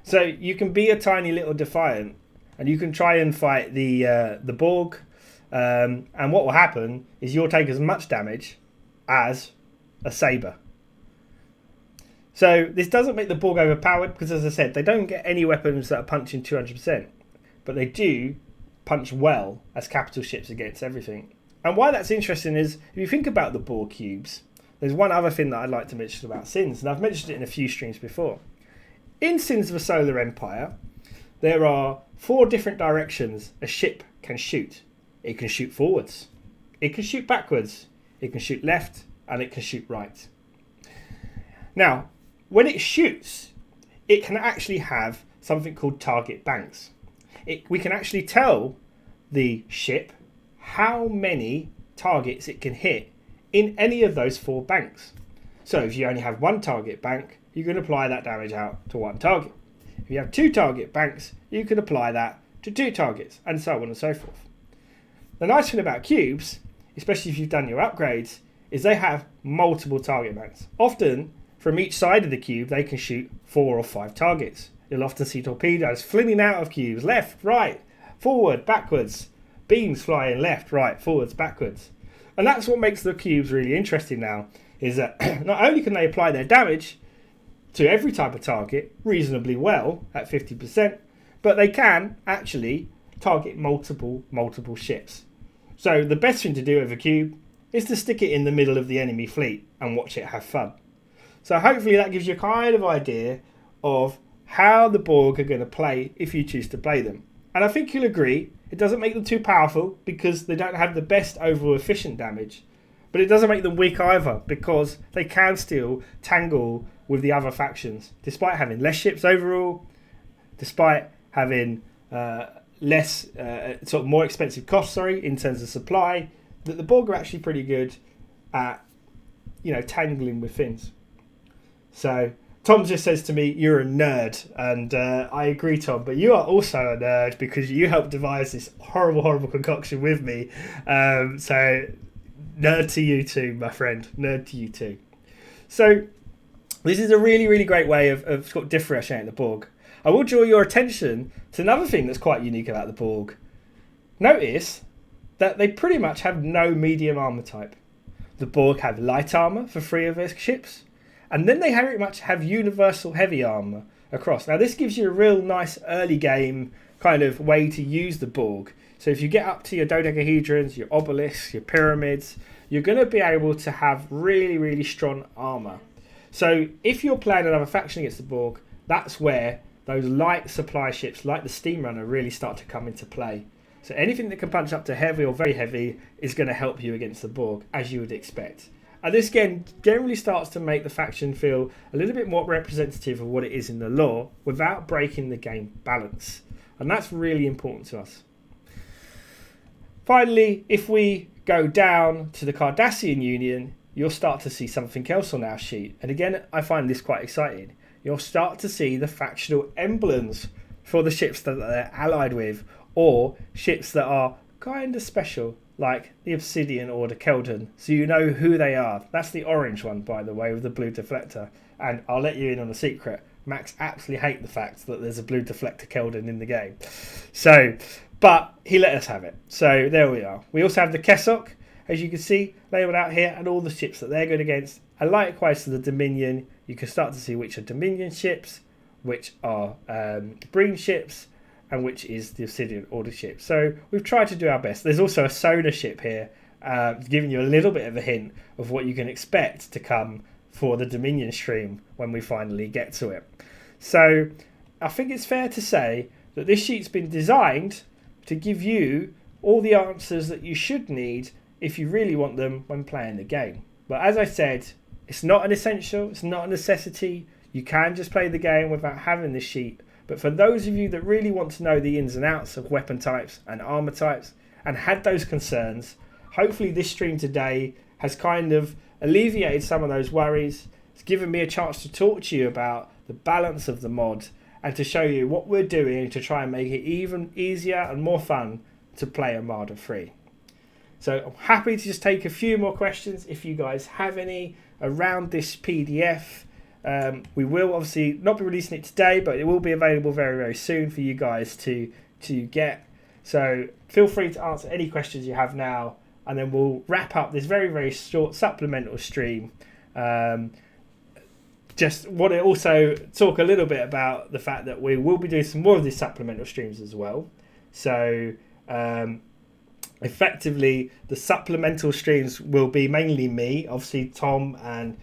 So you can be a tiny little Defiant and you can try and fight the Borg And what will happen is you'll take as much damage as a saber. So this doesn't make the Borg overpowered because, as I said, they don't get any weapons that are punching 200%, but they do punch well as capital ships against everything. And why that's interesting is, if you think about the Borg cubes, there's one other thing that I'd like to mention about Sins, and I've mentioned it in a few streams before. In Sins of a Solar Empire, there are 4 different directions a ship can shoot. It can shoot forwards, it can shoot backwards, it can shoot left, and it can shoot right. Now, when it shoots, it can actually have something called target banks. We can actually tell the ship how many targets it can hit in any of those 4 banks. So if you only have 1 target bank, you can apply that damage out to 1 target. If you have 2 target banks, you can apply that to 2 targets, and so on and so forth. The nice thing about cubes, especially if you've done your upgrades, is they have multiple target banks. Often, from each side of the cube, they can shoot 4 or 5 targets. You'll often see torpedoes flinging out of cubes, left, right, forward, backwards, beams flying left, right, forwards, backwards. And that's what makes the cubes really interesting now, is that not only can they apply their damage to every type of target reasonably well at 50%, but they can actually target multiple ships. So the best thing to do with a cube is to stick it in the middle of the enemy fleet and watch it have fun. So hopefully that gives you a kind of idea of how the Borg are going to play if you choose to play them. And I think you'll agree, it doesn't make them too powerful because they don't have the best overall efficient damage, but it doesn't make them weak either because they can still tangle with the other factions, despite having less ships overall, despite having more expensive costs, in terms of supply. That the Borg are actually pretty good at, tangling with things. So Tom just says to me, "You're a nerd," and I agree, Tom. But you are also a nerd because you helped devise this horrible concoction with me. So nerd to you too, my friend. Nerd to you too. So this is a really great way of differentiating the Borg. I will draw your attention to another thing that's quite unique about the Borg. Notice that they pretty much have no medium armour type. The Borg have light armour for 3 of their ships, and then they very much have universal heavy armour across. Now this gives you a real nice early game kind of way to use the Borg. So if you get up to your dodecahedrons, your obelisks, your pyramids, you're going to be able to have really strong armour. So if you're playing another faction against the Borg, that's where those light supply ships like the Steam Runner really start to come into play. So anything that can punch up to heavy or very heavy is going to help you against the Borg, as you would expect. And this again generally starts to make the faction feel a little bit more representative of what it is in the lore without breaking the game balance. And that's really important to us. Finally, if we go down to the Cardassian Union, you'll start to see something else on our sheet. And again, I find this quite exciting. You'll start to see the factional emblems for the ships that they're allied with, or ships that are kind of special, like the Obsidian or the Keldon, so you know who they are. That's the orange one, by the way, with the blue deflector. And I'll let you in on a secret. Max absolutely hates the fact that there's a blue deflector Keldon in the game. But he let us have it. So there we are. We also have the Kessok, as you can see, labelled out here, and all the ships that they're good against. And likewise to the Dominion, you can start to see which are Dominion ships, which are Breen ships, and which is the Obsidian Order ship. So we've tried to do our best. There's also a sonar ship here, giving you a little bit of a hint of what you can expect to come for the Dominion stream when we finally get to it. So I think it's fair to say that this sheet's been designed to give you all the answers that you should need if you really want them when playing the game. But as I said, it's not an essential, it's not a necessity. You can just play the game without having this sheet. But for those of you that really want to know the ins and outs of weapon types and armour types and had those concerns, hopefully this stream today has kind of alleviated some of those worries. It's given me a chance to talk to you about the balance of the mod and to show you what we're doing to try and make it even easier and more fun to play Armada 3. So I'm happy to just take a few more questions if you guys have any around this PDF. We will obviously not be releasing it today, but it will be available very soon for you guys to get So feel free to answer any questions you have now, and then we'll wrap up this very, very short supplemental stream. Just want to also talk a little bit about the fact that we will be doing some more of these supplemental streams as well. So effectively, the supplemental streams will be mainly me, obviously Tom, and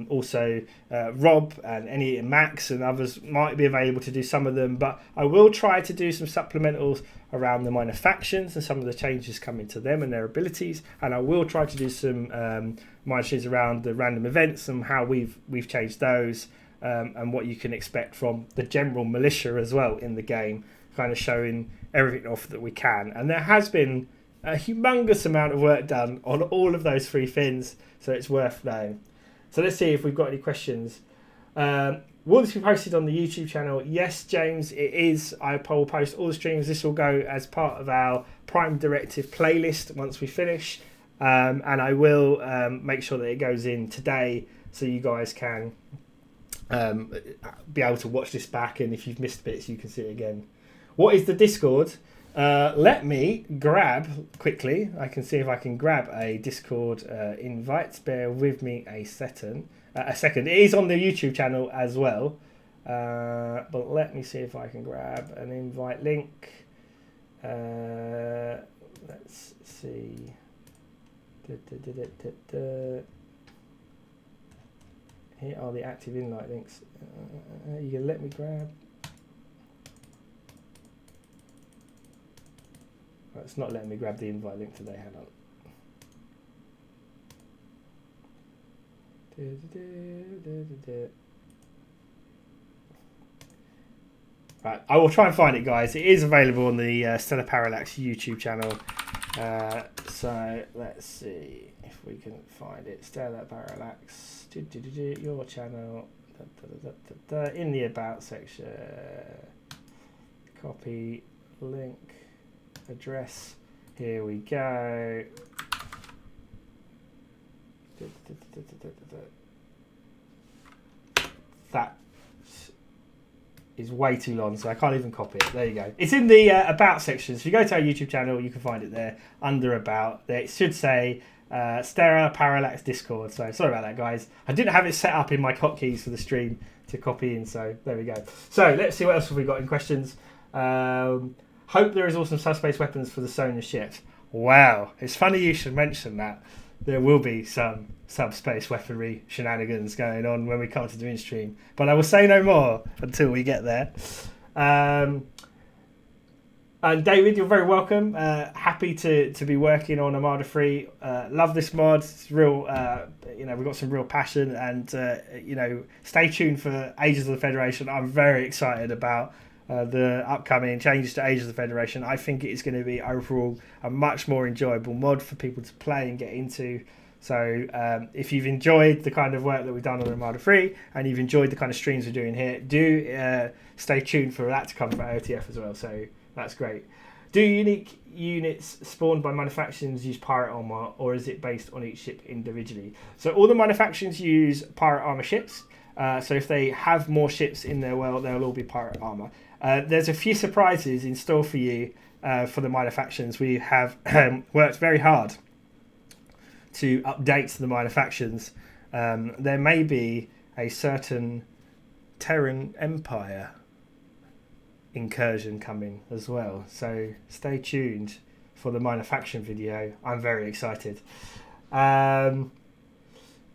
also Rob and any Max and others might be available to do some of them, but I will try to do some supplementals around the minor factions and some of the changes coming to them and their abilities, and I will try to do some minor changes around the random events and how we've changed those, and what you can expect from the general militia as well in the game, kind of showing everything off that we can. And there has been a humongous amount of work done on all of those 3 fins, so it's worth knowing. So let's see if we've got any questions. Will this be posted on the YouTube channel? Yes, James, it is. I will post all the streams. This will go as part of our Prime Directive playlist once we finish. And I will make sure that it goes in today so you guys can be able to watch this back. And if you've missed bits, you can see it again. What is the Discord? Let me grab quickly. I can see if I can grab a Discord invite. Bear with me a second. It is on the YouTube channel as well. But let me see if I can grab an invite link. Let's see. Here are the active invite links. You can let me grab. Well, it's not letting me grab the invite link today. Hang on. Right, I will try and find it, guys. It is available on the Stellar Parallax YouTube channel. So let's see if we can find it. Stellar Parallax, your channel, in the About section. Copy link. Address, here we go. That is way too long, so I can't even copy it. There you go. It's in the About section. So if you go to our YouTube channel, you can find it there under About. It should say Stellar Parallax Discord. So sorry about that, guys. I didn't have it set up in my hotkeys for the stream to copy in, so there we go. So let's see what else have we got in questions. Hope there is also some subspace weapons for the sonar ships. Wow, it's funny you should mention that. There will be some subspace weaponry shenanigans going on when we come to the in-stream. But I will say no more until we get there. And David, you're very welcome. Happy to be working on Armada 3. Love this mod. It's real, we've got some real passion. And, stay tuned for Ages of the Federation. I'm very excited about the upcoming changes to Age of the Federation. I think it is going to be overall a much more enjoyable mod for people to play and get into. So if you've enjoyed the kind of work that we've done on Armada 3 and you've enjoyed the kind of streams we're doing here, do stay tuned for that to come for OTF as well. So that's great. Do unique units spawned by manufacturers use pirate armor, or is it based on each ship individually? So all the manufacturers use pirate armor ships. So if they have more ships in their world, they'll all be pirate armor. There's a few surprises in store for you for the minor factions. We have worked very hard to update the minor factions. There may be a certain Terran Empire incursion coming as well. So stay tuned for the minor faction video. I'm very excited.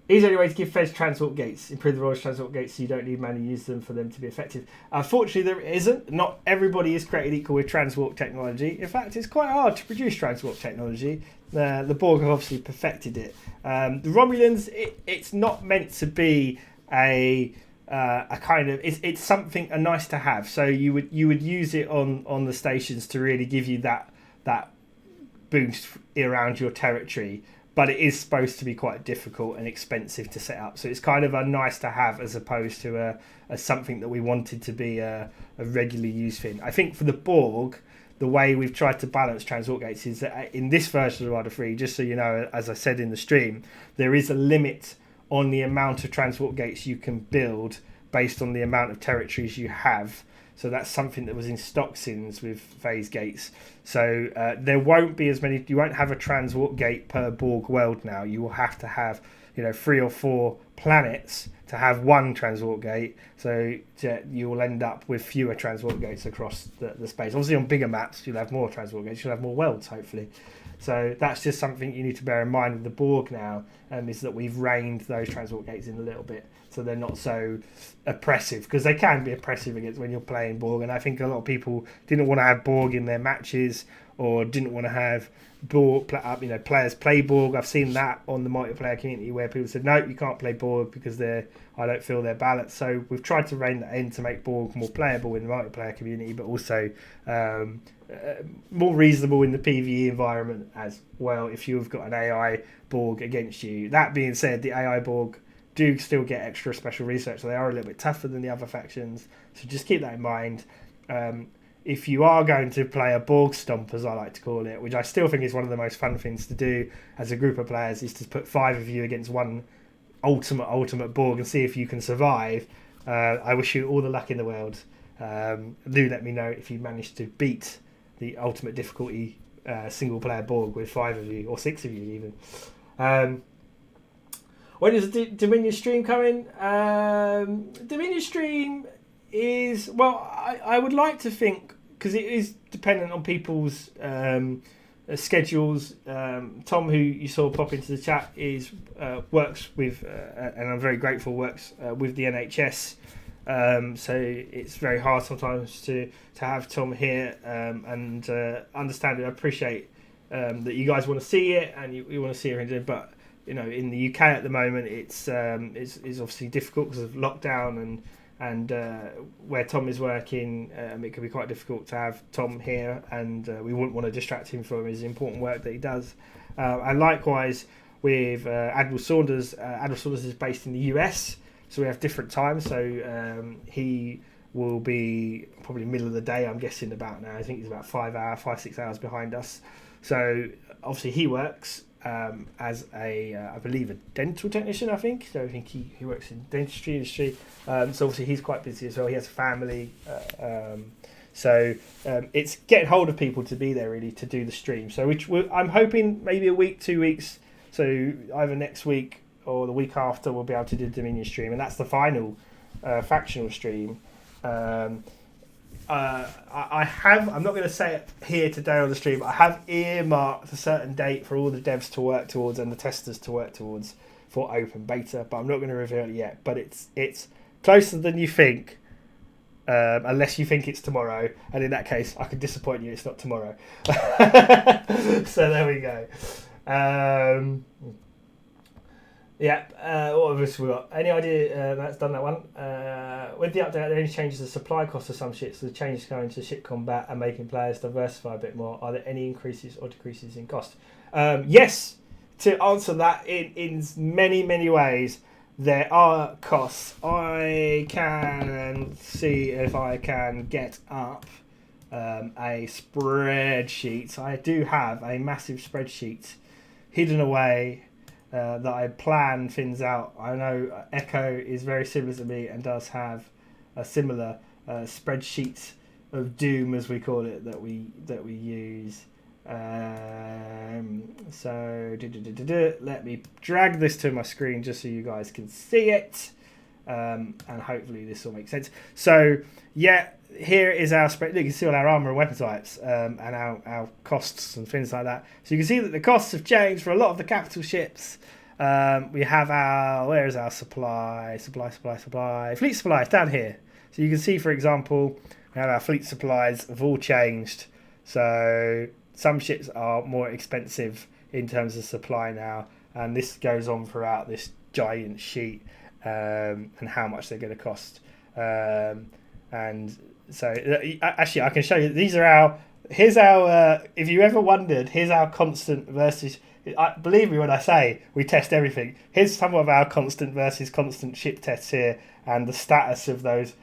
Is there any way to give Feds transport gates, improve the Royal transport gates so you don't need manually use them for them to be effective? Unfortunately, there isn't. Not everybody is created equal with transport technology. In fact, it's quite hard to produce transport technology. The Borg have obviously perfected it. The Romulans, it's not meant to be a kind of... It's something nice to have. So you would use it on the stations to really give you that boost around your territory. But it is supposed to be quite difficult and expensive to set up. So it's kind of a nice to have as opposed to a something that we wanted to be a regularly used thing. I think for the Borg, the way we've tried to balance transport gates is that in this version of Armada 3, just so you know, as I said in the stream, there is a limit on the amount of transport gates you can build based on the amount of territories you have. So that's something that was in stock since with phase gates. So there won't be as many. You won't have a transwarp gate per Borg world now. You will have to have 3 or 4 planets to have one transwarp gate. So you will end up with fewer transwarp gates across the space. Obviously, on bigger maps, you'll have more transwarp gates. You'll have more worlds, hopefully. So that's just something you need to bear in mind with the Borg now, is that we've reined those transport gates in a little bit, so they're not so oppressive, because they can be oppressive against when you're playing Borg. And I think a lot of people didn't want to have Borg in their matches, or didn't want to have Borg, players play Borg. I've seen that on the multiplayer community where people said, no, you can't play Borg because I don't feel they're balanced. So we've tried to rein that in to make Borg more playable in the multiplayer community, but also more reasonable in the PvE environment as well if you've got an AI Borg against you. That being said, the AI Borg do still get extra special research, so they are a little bit tougher than the other factions, so just keep that in mind. If you are going to play a Borg stomp, as I like to call it, which I still think is one of the most fun things to do as a group of players, is to put 5 of you against one ultimate Borg and see if you can survive. I wish you all the luck in the world. Do let me know if you manage to beat the ultimate difficulty single player Borg with 5 of you, or 6 of you even. When is the Dominion stream coming? Dominion stream is, well, I would like to think, because it is dependent on people's schedules. Tom, who you saw pop into the chat, works with, and I'm very grateful, works with the NHS. So it's very hard sometimes to have Tom here, and understand it. I appreciate that you guys want to see it and you want to see everything, but in the UK at the moment it's obviously difficult because of lockdown and where Tom is working. It can be quite difficult to have Tom here, and we wouldn't want to distract him from his important work that he does. And likewise with Admiral Saunders. Admiral Saunders is based in the US, so we have different times. So he will be probably middle of the day, I'm guessing, about now. I think he's about 5-6 hours behind us. So obviously he works as I believe a dental technician, I think. So I think he works in dentistry industry. So obviously he's quite busy as well. He has a family. So it's getting hold of people to be there really to do the stream. So I'm hoping maybe a week, 2 weeks. So either next week or the week after we'll be able to do the Dominion stream, and that's the final factional stream. I'm not going to say it here today on the stream, but I have earmarked a certain date for all the devs to work towards and the testers to work towards for open beta, but I'm not going to reveal it yet. But it's closer than you think, unless you think it's tomorrow, and in that case I can disappoint you, it's not tomorrow. So there we go. What have we got? Any idea? That's done that one. With the update, there any changes to supply costs of some ships? The changes going to ship combat and making players diversify a bit more. Are there any increases or decreases in cost? Yes, to answer that in many ways, there are costs. I can see if I can get up a spreadsheet. I do have a massive spreadsheet hidden away. That I plan things out. I know Echo is very similar to me and does have a similar spreadsheet of doom, as we call it, that we use. So let me drag this to my screen just so you guys can see it, and hopefully this will make sense. So yeah, here is our spread. You can see all our armor and weapon types, and our costs and things like that. So you can see that the costs have changed for a lot of the capital ships. We have where is our supply? Fleet supplies down here. So you can see, for example, we have our fleet supplies have all changed. So some ships are more expensive in terms of supply now, and this goes on throughout this giant sheet, and how much they're going to cost. And so actually I can show you, here's our if you ever wondered, here's our constant versus, believe me when I say we test everything. Here's some of our constant versus constant ship tests here, and the status of those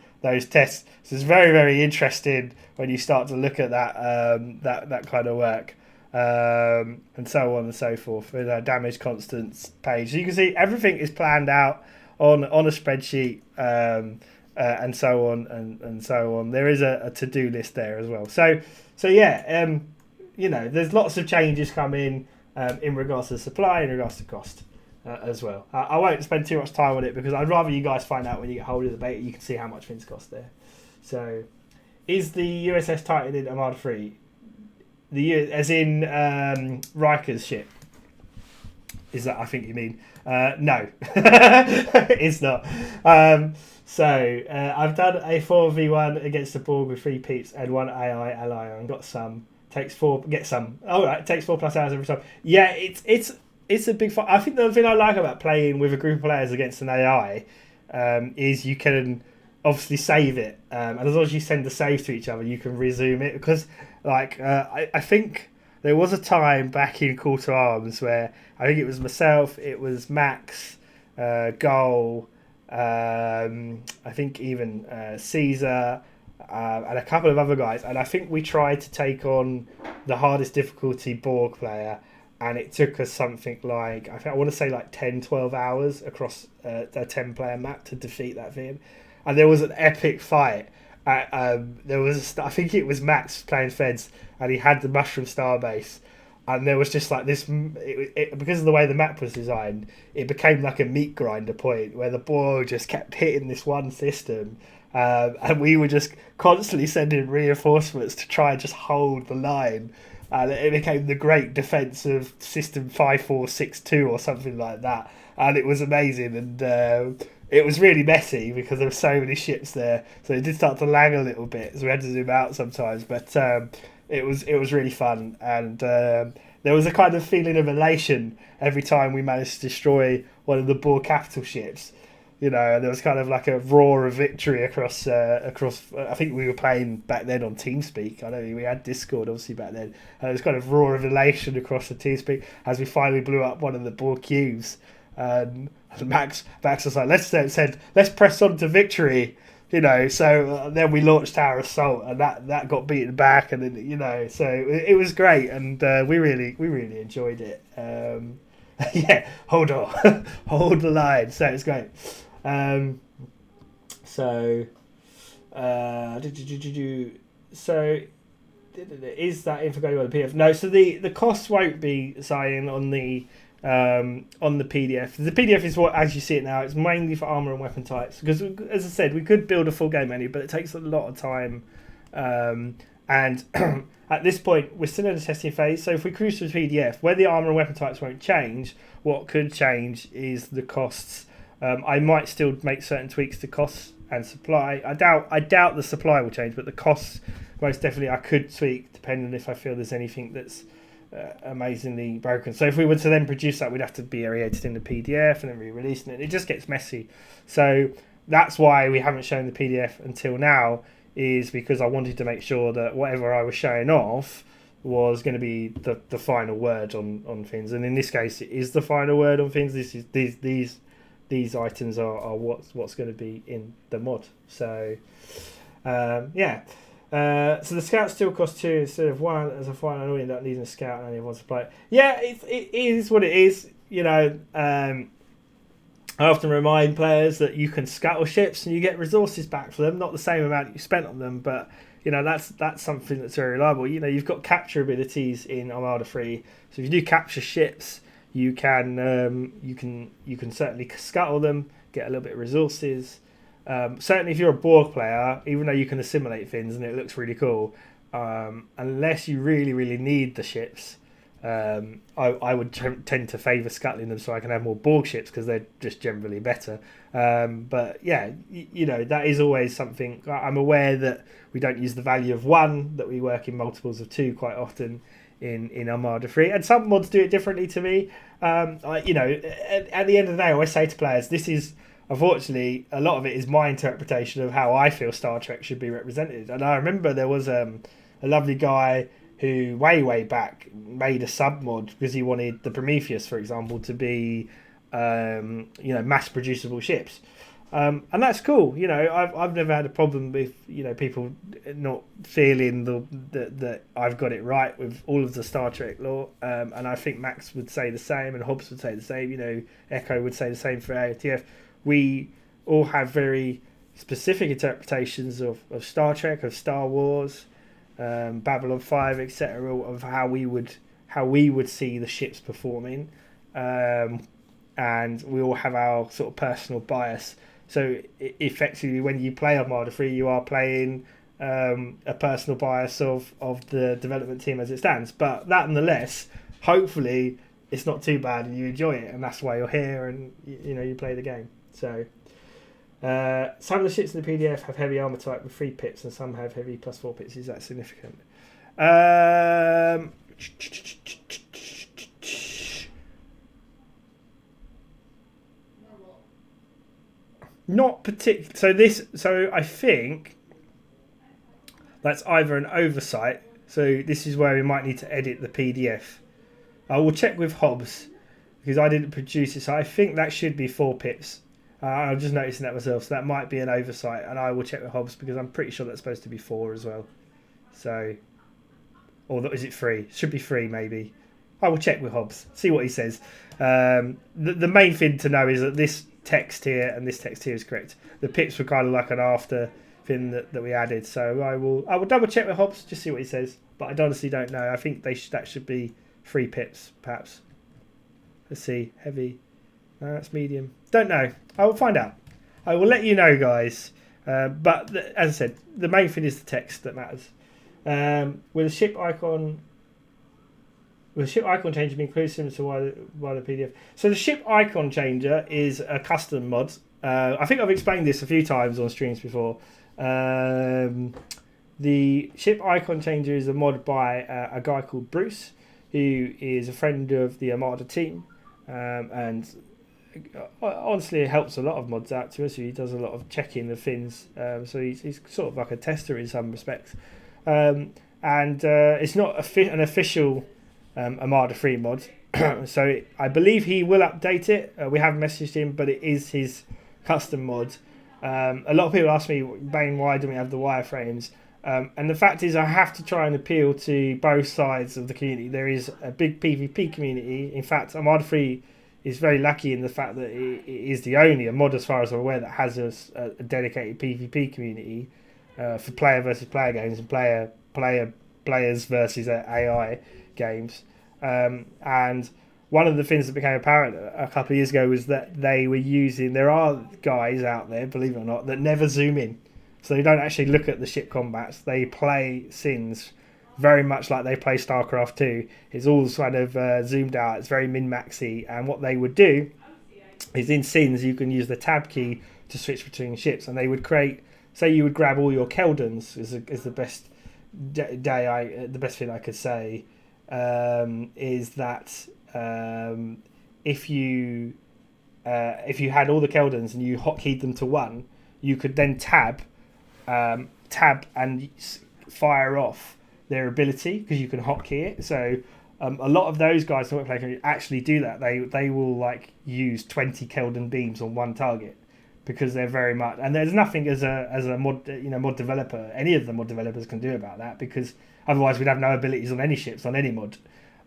tests. So it's very interesting when you start to look at that kind of work, and so on and so forth with our damage constants page. So you can see everything is planned out on a spreadsheet. and so on and so on. There is a to-do list there as well. So yeah, there's lots of changes coming in regards to supply, in regards to cost as well. I won't spend too much time on it because I'd rather you guys find out when you get hold of the beta. You can see how much things cost there. So, is the USS Titan in Armada 3? As in Riker's ship? Is that I think you mean? No, it's not. I've done a 4v1 against the Borg with 3 peeps and 1 AI ally and got some. Takes 4, get some. Alright, takes 4+ hours every time. Yeah, it's a big fun. I think the thing I like about playing with a group of players against an AI is you can obviously save it. And as long as you send the save to each other, you can resume it. Because, I think there was a time back in Call to Arms where I think it was myself, it was Max, Goal, I think even Caesar, and a couple of other guys. And I think we tried to take on the hardest difficulty Borg player. And it took us something like, I want to say like 10, 12 hours across a 10-player map to defeat that thing. And there was an epic fight. I think it was Max playing Feds, and he had the Mushroom Starbase. And there was just like this, because of the way the map was designed, it became like a meat grinder point where the Borg just kept hitting this one system. And we were just constantly sending reinforcements to try and just hold the line. And it became the great defence of System 5462 or something like that. And it was amazing. And it was really messy because there were so many ships there. So it did start to lag a little bit. So we had to zoom out sometimes. But it was really fun. And there was a kind of feeling of elation every time we managed to destroy one of the Borg capital ships. And there was kind of like a roar of victory across. I think we were playing back then on TeamSpeak. I know we had Discord obviously back then, and there was kind of roar of elation across the TeamSpeak as we finally blew up one of the Borg cubes. And Max was like, let's press on to victory. So then we launched our assault, and that got beaten back, and then so it was great, and we really enjoyed it. Yeah, hold on, hold the line. So it's great. Is that info going on the PDF? No, so the costs won't be saying on the PDF. The PDF is what, as you see it now, it's mainly for armor and weapon types. Because, as I said, we could build a full game menu, but it takes a lot of time. And at this point, we're still in the testing phase. So if we cruise to the PDF, where the armor and weapon types won't change, what could change is the costs. I might still make certain tweaks to costs and supply. I doubt the supply will change, but the costs most definitely I could tweak depending on if I feel there's anything that's amazingly broken. So if we were to then produce that, we'd have to be aerated in the PDF and then re-releasing it. It just gets messy. So that's why we haven't shown the PDF until now, is because I wanted to make sure that whatever I was showing off was going to be the final word on things. And in this case, it is the final word on things. These items are what's going to be in the mod. So yeah. So the scout still costs 2 instead of 1 as a final. I know you end up needing a scout and only one to play. Yeah, it is what it is. I often remind players that you can scuttle ships and you get resources back for them. Not the same amount you spent on them, but that's something that's very reliable. You've got capture abilities in Armada 3, so if you do capture ships, you can certainly scuttle them, get a little bit of resources. Certainly if you're a Borg player, even though you can assimilate things and it looks really cool, unless you really need the ships, I would tend to favour scuttling them so I can have more Borg ships because they're just generally better. But yeah, that is always something. I'm aware that we don't use the value of 1, that we work in multiples of 2 quite often in Armada 3, and some mods do it differently to me. At the end of the day, I always say to players, this is, unfortunately, a lot of it is my interpretation of how I feel Star Trek should be represented. And I remember there was a lovely guy who way back made a sub mod because he wanted the Prometheus, for example, to be mass producible ships. And that's cool. I've never had a problem with people not feeling that I've got it right with all of the Star Trek lore. And I think Max would say the same, and Hobbs would say the same. Echo would say the same for AOTF. We all have very specific interpretations of Star Trek, of Star Wars, Babylon 5, etc., of how we would see the ships performing, and we all have our sort of personal bias. So effectively, when you play Armada 3, you are playing a personal bias of the development team as it stands. But that nonetheless, hopefully, it's not too bad and you enjoy it, and that's why you're here, and you play the game. So some of the ships in the PDF have heavy armor type with 3 pips, and some have heavy +4 pips. Is that significant? Not particular. So I think that's either an oversight. So this is where we might need to edit the PDF. I will check with Hobbs because I didn't produce it. So I think that should be 4 pips. I'm just noticing that myself. So that might be an oversight, and I will check with Hobbs because I'm pretty sure that's supposed to be 4 as well. So, or is it 3? Should be 3 maybe. I will check with Hobbs, see what he says. The main thing to know is that this text here and this text here is correct. The pips were kind of like an after thing that we added. So I will double check with Hobbs, just see what he says. But I honestly don't know. I think that should be 3 pips, perhaps. Let's see. Heavy. No, that's medium. Don't know. I will find out. I will let you know, guys. But as I said, the main thing is the text that matters. With a ship icon changer being inclusive to why the PDF. So the ship icon changer is a custom mod. I think I've explained this a few times on streams before. The ship icon changer is a mod by a guy called Bruce, who is a friend of the Armada team, and honestly it helps a lot of mods out to us. He does a lot of checking of things, so he's sort of like a tester in some respects, and it's not an official Armada 3 mod. So I believe he will update it. We have messaged him, but it is his custom mod. A lot of people ask me, Bane, why don't we have the wireframes? And the fact is I have to try and appeal to both sides of the community. There is a big PvP community. In fact, Armada 3 is very lucky in the fact that it is the only mod, as far as I'm aware, that has a dedicated PvP community for player versus player games and players versus AI games. And one of the things that became apparent a couple of years ago was that there are guys out there, believe it or not, that never zoom in. So they don't actually look at the ship combats. They play Sins very much like they play StarCraft 2. It's all kind of zoomed out. It's very min-maxy. And what they would do is in Sins, you can use the tab key to switch between ships. And they would create, say you would grab all your Keldons is the best the best thing I could say, is that if you had all the Keldons and you hotkeyed them to 1, you could then tab and fire off their ability because you can hotkey it. So a lot of those guys who play actually do that. They will use 20 Keldon beams on 1 target because they're very much, and there's nothing as a mod developer, any of the mod developers can do about that, because otherwise we'd have no abilities on any ships on any mod.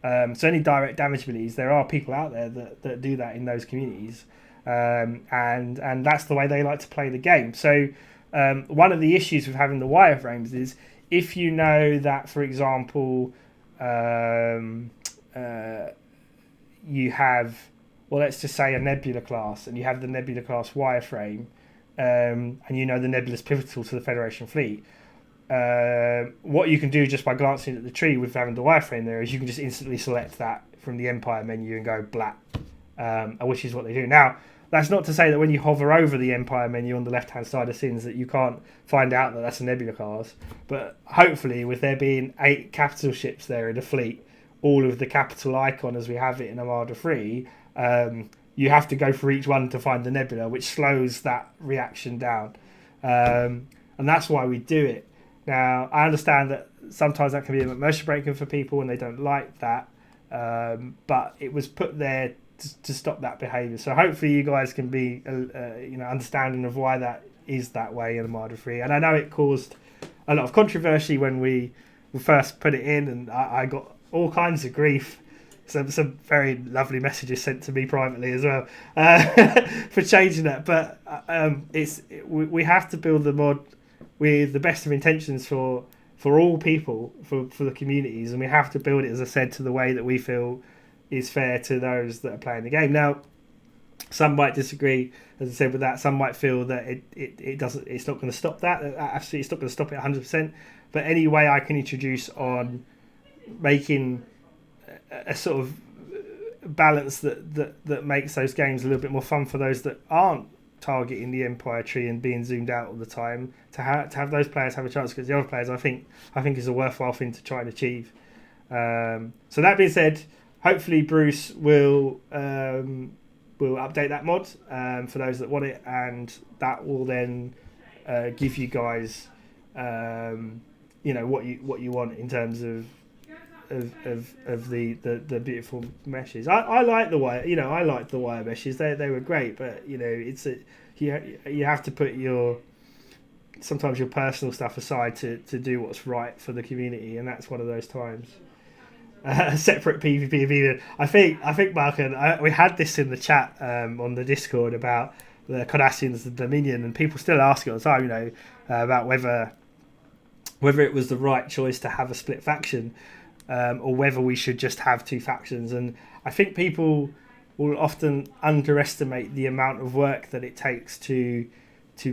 So any direct damage abilities, there are people out there that do that in those communities, and that's the way they like to play the game. So one of the issues with having the wireframes is if you know that, for example, you have, well, let's just say a Nebula class, and you have the Nebula class wireframe, and you know the Nebula's pivotal to the Federation fleet. What you can do just by glancing at the tree with having the wireframe there is you can just instantly select that from the Empire menu and go blat, which is what they do. Now, that's not to say that when you hover over the Empire menu on the left-hand side of Sins that you can't find out that that's a Nebula class, but hopefully with there being 8 capital ships there in the fleet, all of the capital icon as we have it in Armada 3, you have to go for each one to find the Nebula, which slows that reaction down, and that's why we do it. Now, I understand that sometimes that can be a bit motion breaking for people and they don't like that, but it was put there to stop that behaviour. So hopefully you guys can be understanding of why that is that way in Armada 3. And I know it caused a lot of controversy when we first put it in, and I got all kinds of grief some very lovely messages sent to me privately as well for changing that. But we have to build the mod with the best of intentions for all people, for the communities, and we have to build it, as I said, to the way that we feel is fair to those that are playing the game. Now, some might disagree, as I said, with that. Some might feel that it doesn't. It's not going to stop that. Absolutely, it's not going to stop it 100%. But any way I can introduce on making a sort of balance that makes those games a little bit more fun for those that aren't targeting the Empire tree and being zoomed out all the time, to have those players have a chance, because the other players, I think is a worthwhile thing to try and achieve. So that being said, hopefully Bruce will update that mod for those that want it, and that will then give you guys what you want in terms of the beautiful meshes. I like the wire. I liked the wire meshes. They were great, but it's you have to put sometimes your personal stuff aside to do what's right for the community, and that's one of those times. Separate PvP. I think Mark and we had this in the chat on the Discord about the Cardassians, the Dominion, and people still ask it all the time. About whether it was the right choice to have a split faction. Or whether we should just have two factions. And I think people will often underestimate the amount of work that it takes to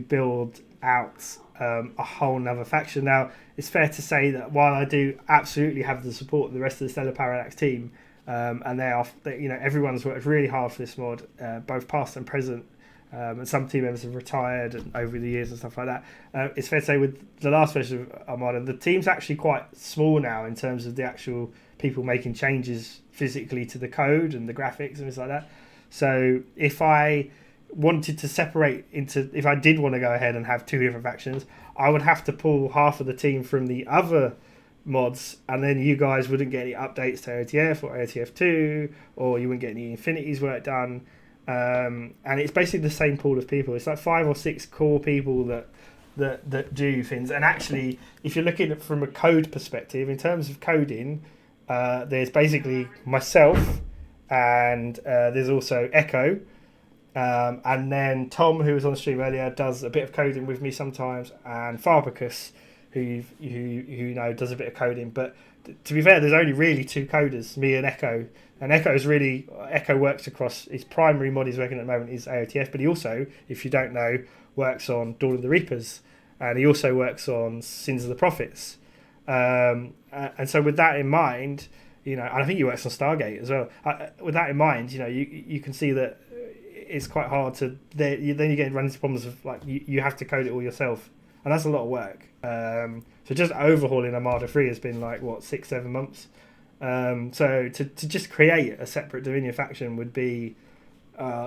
build out a whole nother faction. Now, it's fair to say that while I do absolutely have the support of the rest of the Stellar Parallax team, and everyone's worked really hard for this mod, both past and present, and some team members have retired and over the years and stuff like that. It's fair to say with the last version of Armada, the team's actually quite small now in terms of the actual people making changes physically to the code and the graphics and things like that. So if I wanted to separate if I did want to go ahead and have two different factions, I would have to pull half of the team from the other mods, and then you guys wouldn't get any updates to OTF or OTF2, or you wouldn't get any Infinities work done. And it's basically the same pool of people. It's like 5 or 6 core people that do things. And actually, if you're looking at it from a code perspective, in terms of coding, there's basically myself, and there's also Echo, and then Tom, who was on the stream earlier, does a bit of coding with me sometimes, and Farbicus, who does a bit of coding. But to be fair, there's only really 2 coders, me and Echo. And Echo works across, his primary mod he's working at the moment is AOTF, but he also, if you don't know, works on Dawn of the Reapers, and he also works on Sins of the Prophets. And so with that in mind, and I think he works on Stargate as well. With that in mind, you can see that it's quite hard to, then you get run into problems of like you have to code it all yourself, and that's a lot of work. So just overhauling Armada 3 has been like 6-7 months. So to just create a separate Dominion faction would be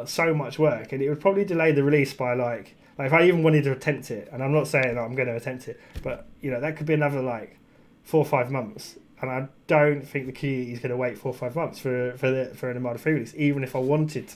so much work, and it would probably delay the release by like if I even wanted to attempt it, and I'm not saying that I'm going to attempt it, but that could be another 4 or 5 months, and I don't think the community is going to wait 4 or 5 months for an Armada 3 release, even if I wanted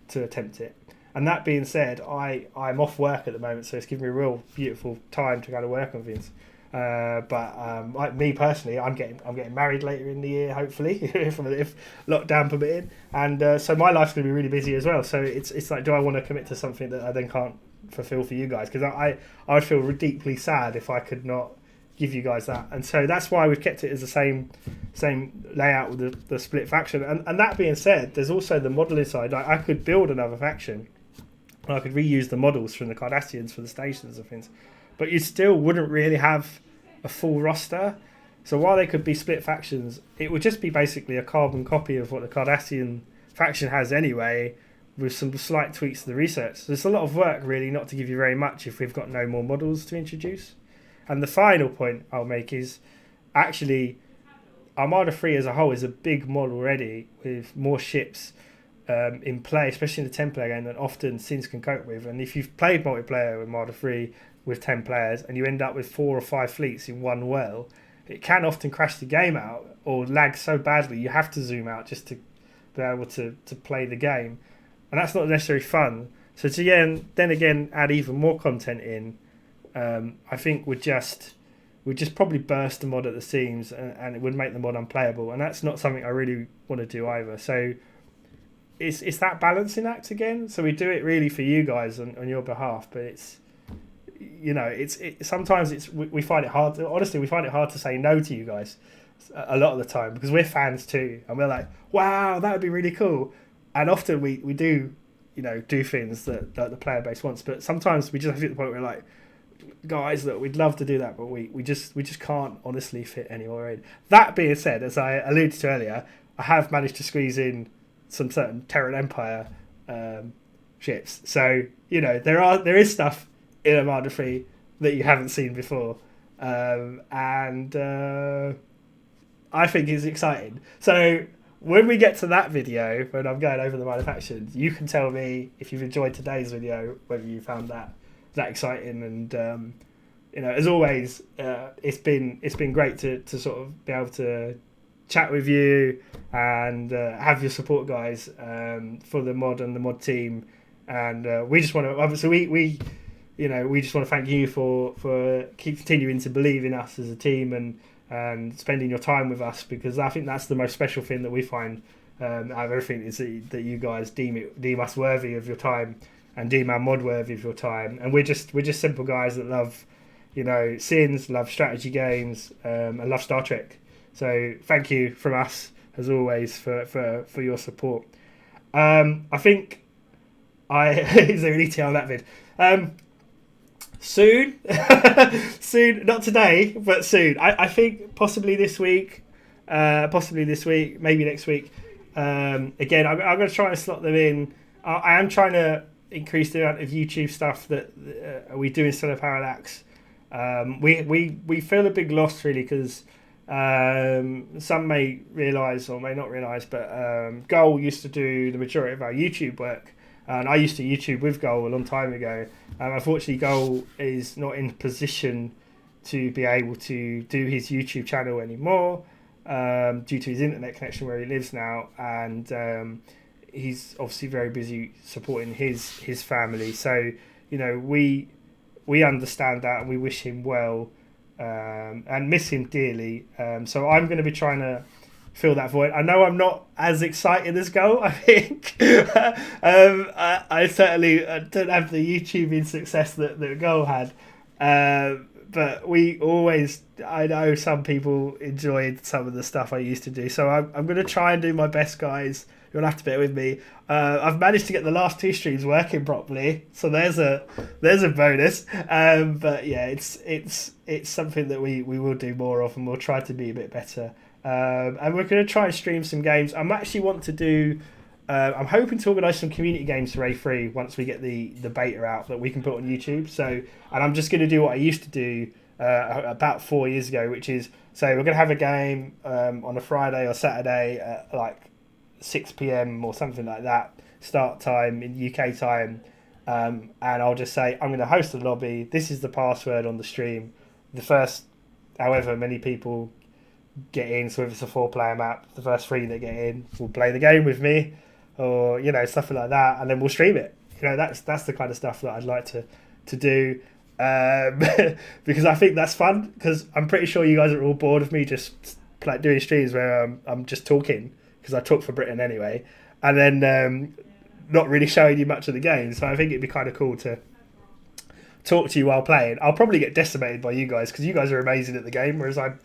to attempt it. And that being said, I'm off work at the moment, so it's giving me a real beautiful time to kind of work on things. But like me personally, I'm getting married later in the year, hopefully, if lockdown permitting, and so my life's going to be really busy as well. So it's like, do I want to commit to something that I then can't fulfill for you guys? Because I would feel deeply sad if I could not give you guys that. And so that's why we've kept it as the same layout with the split faction. And that being said, there's also the modelling side. I could build another faction, and I could reuse the models from the Cardassians for the stations and things, but you still wouldn't really have a full roster. So while they could be split factions, it would just be basically a carbon copy of what the Cardassian faction has anyway, with some slight tweaks to the research. So it's a lot of work, really, not to give you very much if we've got no more models to introduce. And the final point I'll make is, actually, Armada 3 as a whole is a big mod already, with more ships in play, especially in the 10-player game, than often Sins can cope with. And if you've played multiplayer with Armada 3 with 10 players, and you end up with 4 or 5 fleets in one well, it can often crash the game out or lag so badly you have to zoom out just to be able to play the game. And that's not necessarily fun. So to then again add even more content in, I think would just would just probably burst the mod at the seams, and it would make the mod unplayable. And that's not something I really want to do either. So it's that balancing act again. So we do it really for you guys on your behalf, but it's, you know, sometimes we find it hard. Honestly, we find it hard to say no to you guys a lot of the time, because we're fans too, and we're like, wow, that would be really cool. And often we do, you know, do things that the player base wants, but sometimes we just have to get to the point where we're like, guys, look, we'd love to do that, but we just can't honestly fit anywhere in. That being said, as I alluded to earlier, I have managed to squeeze in some certain Terran Empire ships. So, you know, there is stuff in Armada 3 that you haven't seen before, and I think is exciting. So when we get to that video, when I'm going over the minor factions, you can tell me if you've enjoyed today's video, whether you found that exciting. And you know, as always, it's been great to sort of be able to chat with you and have your support, guys, for the mod and the mod team. And we just want to obviously we just want to thank you for continuing to believe in us as a team and spending your time with us, because I think that's the most special thing that we find out of everything, is that you guys deem us worthy of your time and deem our mod worthy of your time. And we're just simple guys that love, you know, Sins, love strategy games, and love Star Trek. So thank you from us as always for your support. I think is there an ETA on that vid? Soon, not today, but soon. I think possibly this week, maybe next week. Again, I'm going to try and slot them in. I am trying to increase the amount of YouTube stuff that we do instead of Parallax. We feel a big loss really, because some may realise or may not realise, but Goal used to do the majority of our YouTube work. And I used to YouTube with Goal a long time ago. Unfortunately, Goal is not in a position to be able to do his YouTube channel anymore due to his internet connection where he lives now. And he's obviously very busy supporting his family. So, you know, we understand that and we wish him well and miss him dearly. So I'm going to be trying to fill that void. I know I'm not as excited as Goal, I think. I certainly don't have the YouTubing success that Goal had. But I know some people enjoyed some of the stuff I used to do. So I'm going to try and do my best, guys. You'll have to bear with me. I've managed to get the last 2 streams working properly, so there's a bonus. But yeah, it's something that we will do more of, and we'll try to be a bit better. And we're going to try and stream some games. I'm hoping to organise some community games for A3 once we get the beta out that we can put on YouTube. So, and I'm just going to do what I used to do about 4 years ago, which is, so we're going to have a game on a Friday or Saturday at like 6 p.m. or something like that, start time in UK time. And I'll just say, I'm going to host a lobby. This is the password on the stream. The first, however many people get in, so if it's a 4-player map, the first 3 that get in will play the game with me, or, you know, stuff like that, and then we'll stream it. You know, that's the kind of stuff that I'd like to do, because I think that's fun, because I'm pretty sure you guys are all bored of me just like doing streams where I'm just talking, because I talk for Britain anyway, and then not really showing you much of the game. So I think it'd be kind of cool to talk to you while playing. I'll probably get decimated by you guys, because you guys are amazing at the game, whereas I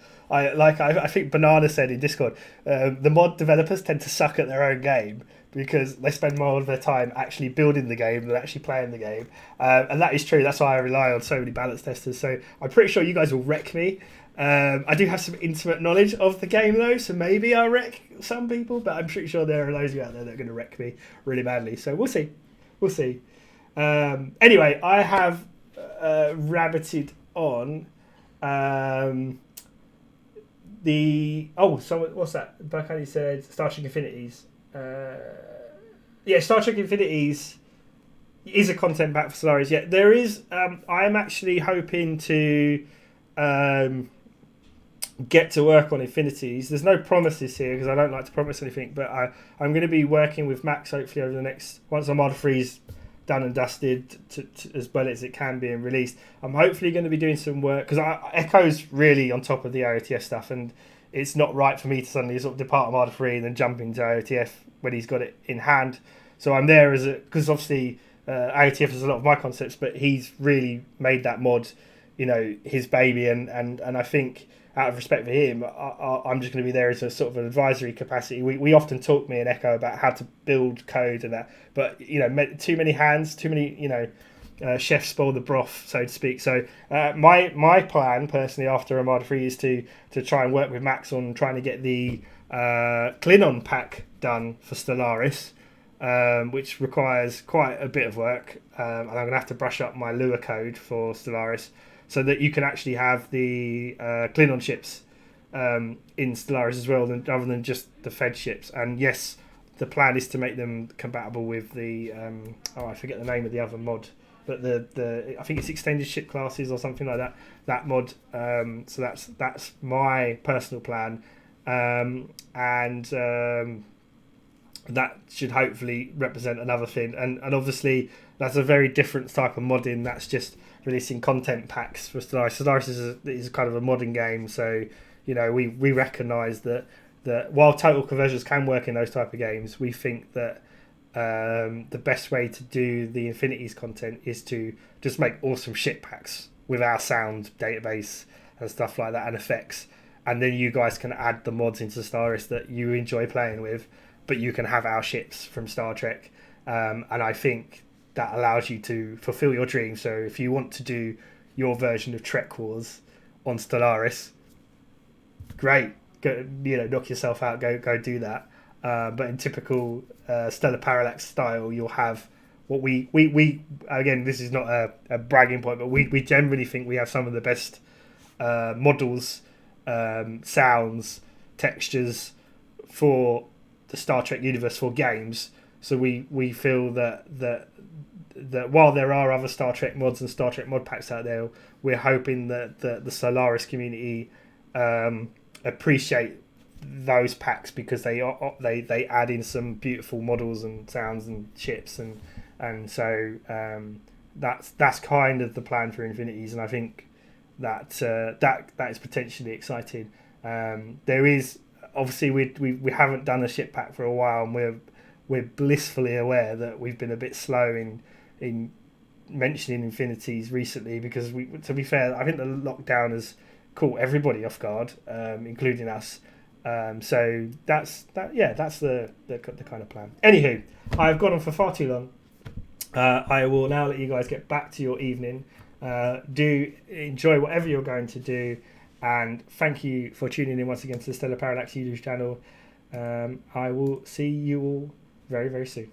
think Banana said in Discord, the mod developers tend to suck at their own game because they spend more of their time actually building the game than actually playing the game. And that is true. That's why I rely on so many balance testers. So I'm pretty sure you guys will wreck me. I do have some intimate knowledge of the game though, so maybe I'll wreck some people, but I'm pretty sure there are loads of you out there that are going to wreck me really badly. So we'll see. Anyway, I have rabbited on. So what's that? Bakani said Star Trek Infinities. Star Trek Infinities is a content back for Solaris. Yeah, there is. I am actually hoping to get to work on Infinities. There's no promises here because I don't like to promise anything, but I'm going to be working with Max hopefully over the next, once Armada 3's done and dusted to as well as it can be and released. I'm hopefully going to be doing some work because Echo's really on top of the IOTF stuff, and it's not right for me to suddenly sort of depart Armada 3 and then jump into IOTF when he's got it in hand. So I'm there because obviously IOTF has a lot of my concepts, but he's really made that mod, his baby, and I think out of respect for him, I'm just going to be there as a sort of an advisory capacity. We often talk, me and Echo, about how to build code and that, but too many hands, too many chefs spoil the broth, so to speak. So my plan personally after Armada 3 is to try and work with Max on trying to get the Klingon pack done for Stellaris, which requires quite a bit of work, and I'm going to have to brush up my Lua code for Stellaris so that you can actually have the Klingon ships in Stellaris as well, rather than just the Fed ships. And yes, the plan is to make them compatible with the I forget the name of the other mod, but the I think it's extended ship classes or something like that mod. So that's my personal plan, and that should hopefully represent another thing. And obviously that's a very different type of modding. That's just releasing content packs for Stellaris. Stellaris is kind of a modern game, so we recognise that while total conversions can work in those type of games, we think that the best way to do the Infinities content is to just make awesome ship packs with our sound database and stuff like that and effects, and then you guys can add the mods into Stellaris that you enjoy playing with, but you can have our ships from Star Trek, and I think that allows you to fulfill your dreams. So if you want to do your version of Trek Wars on Stellaris, great, go, knock yourself out, go do that. But in typical Stellar Parallax style, you'll have what we again, this is not a bragging point, but we generally think we have some of the best models, sounds, textures for the Star Trek universe for games. So we feel that while there are other Star Trek mods and Star Trek mod packs out there, we're hoping that the Solaris community appreciate those packs because they add in some beautiful models and sounds and ships, and so that's kind of the plan for Infinities, and I think that is potentially exciting. There is obviously we haven't done a ship pack for a while, and we're blissfully aware that we've been a bit slow in mentioning Infinities recently because to be fair, I think the lockdown has caught everybody off guard, including us. So that's the kind of plan. Anywho, I've gone on for far too long. I will now let you guys get back to your evening. Do enjoy whatever you're going to do, and thank you for tuning in once again to the Stellar Parallax YouTube channel. I will see you all very, very soon.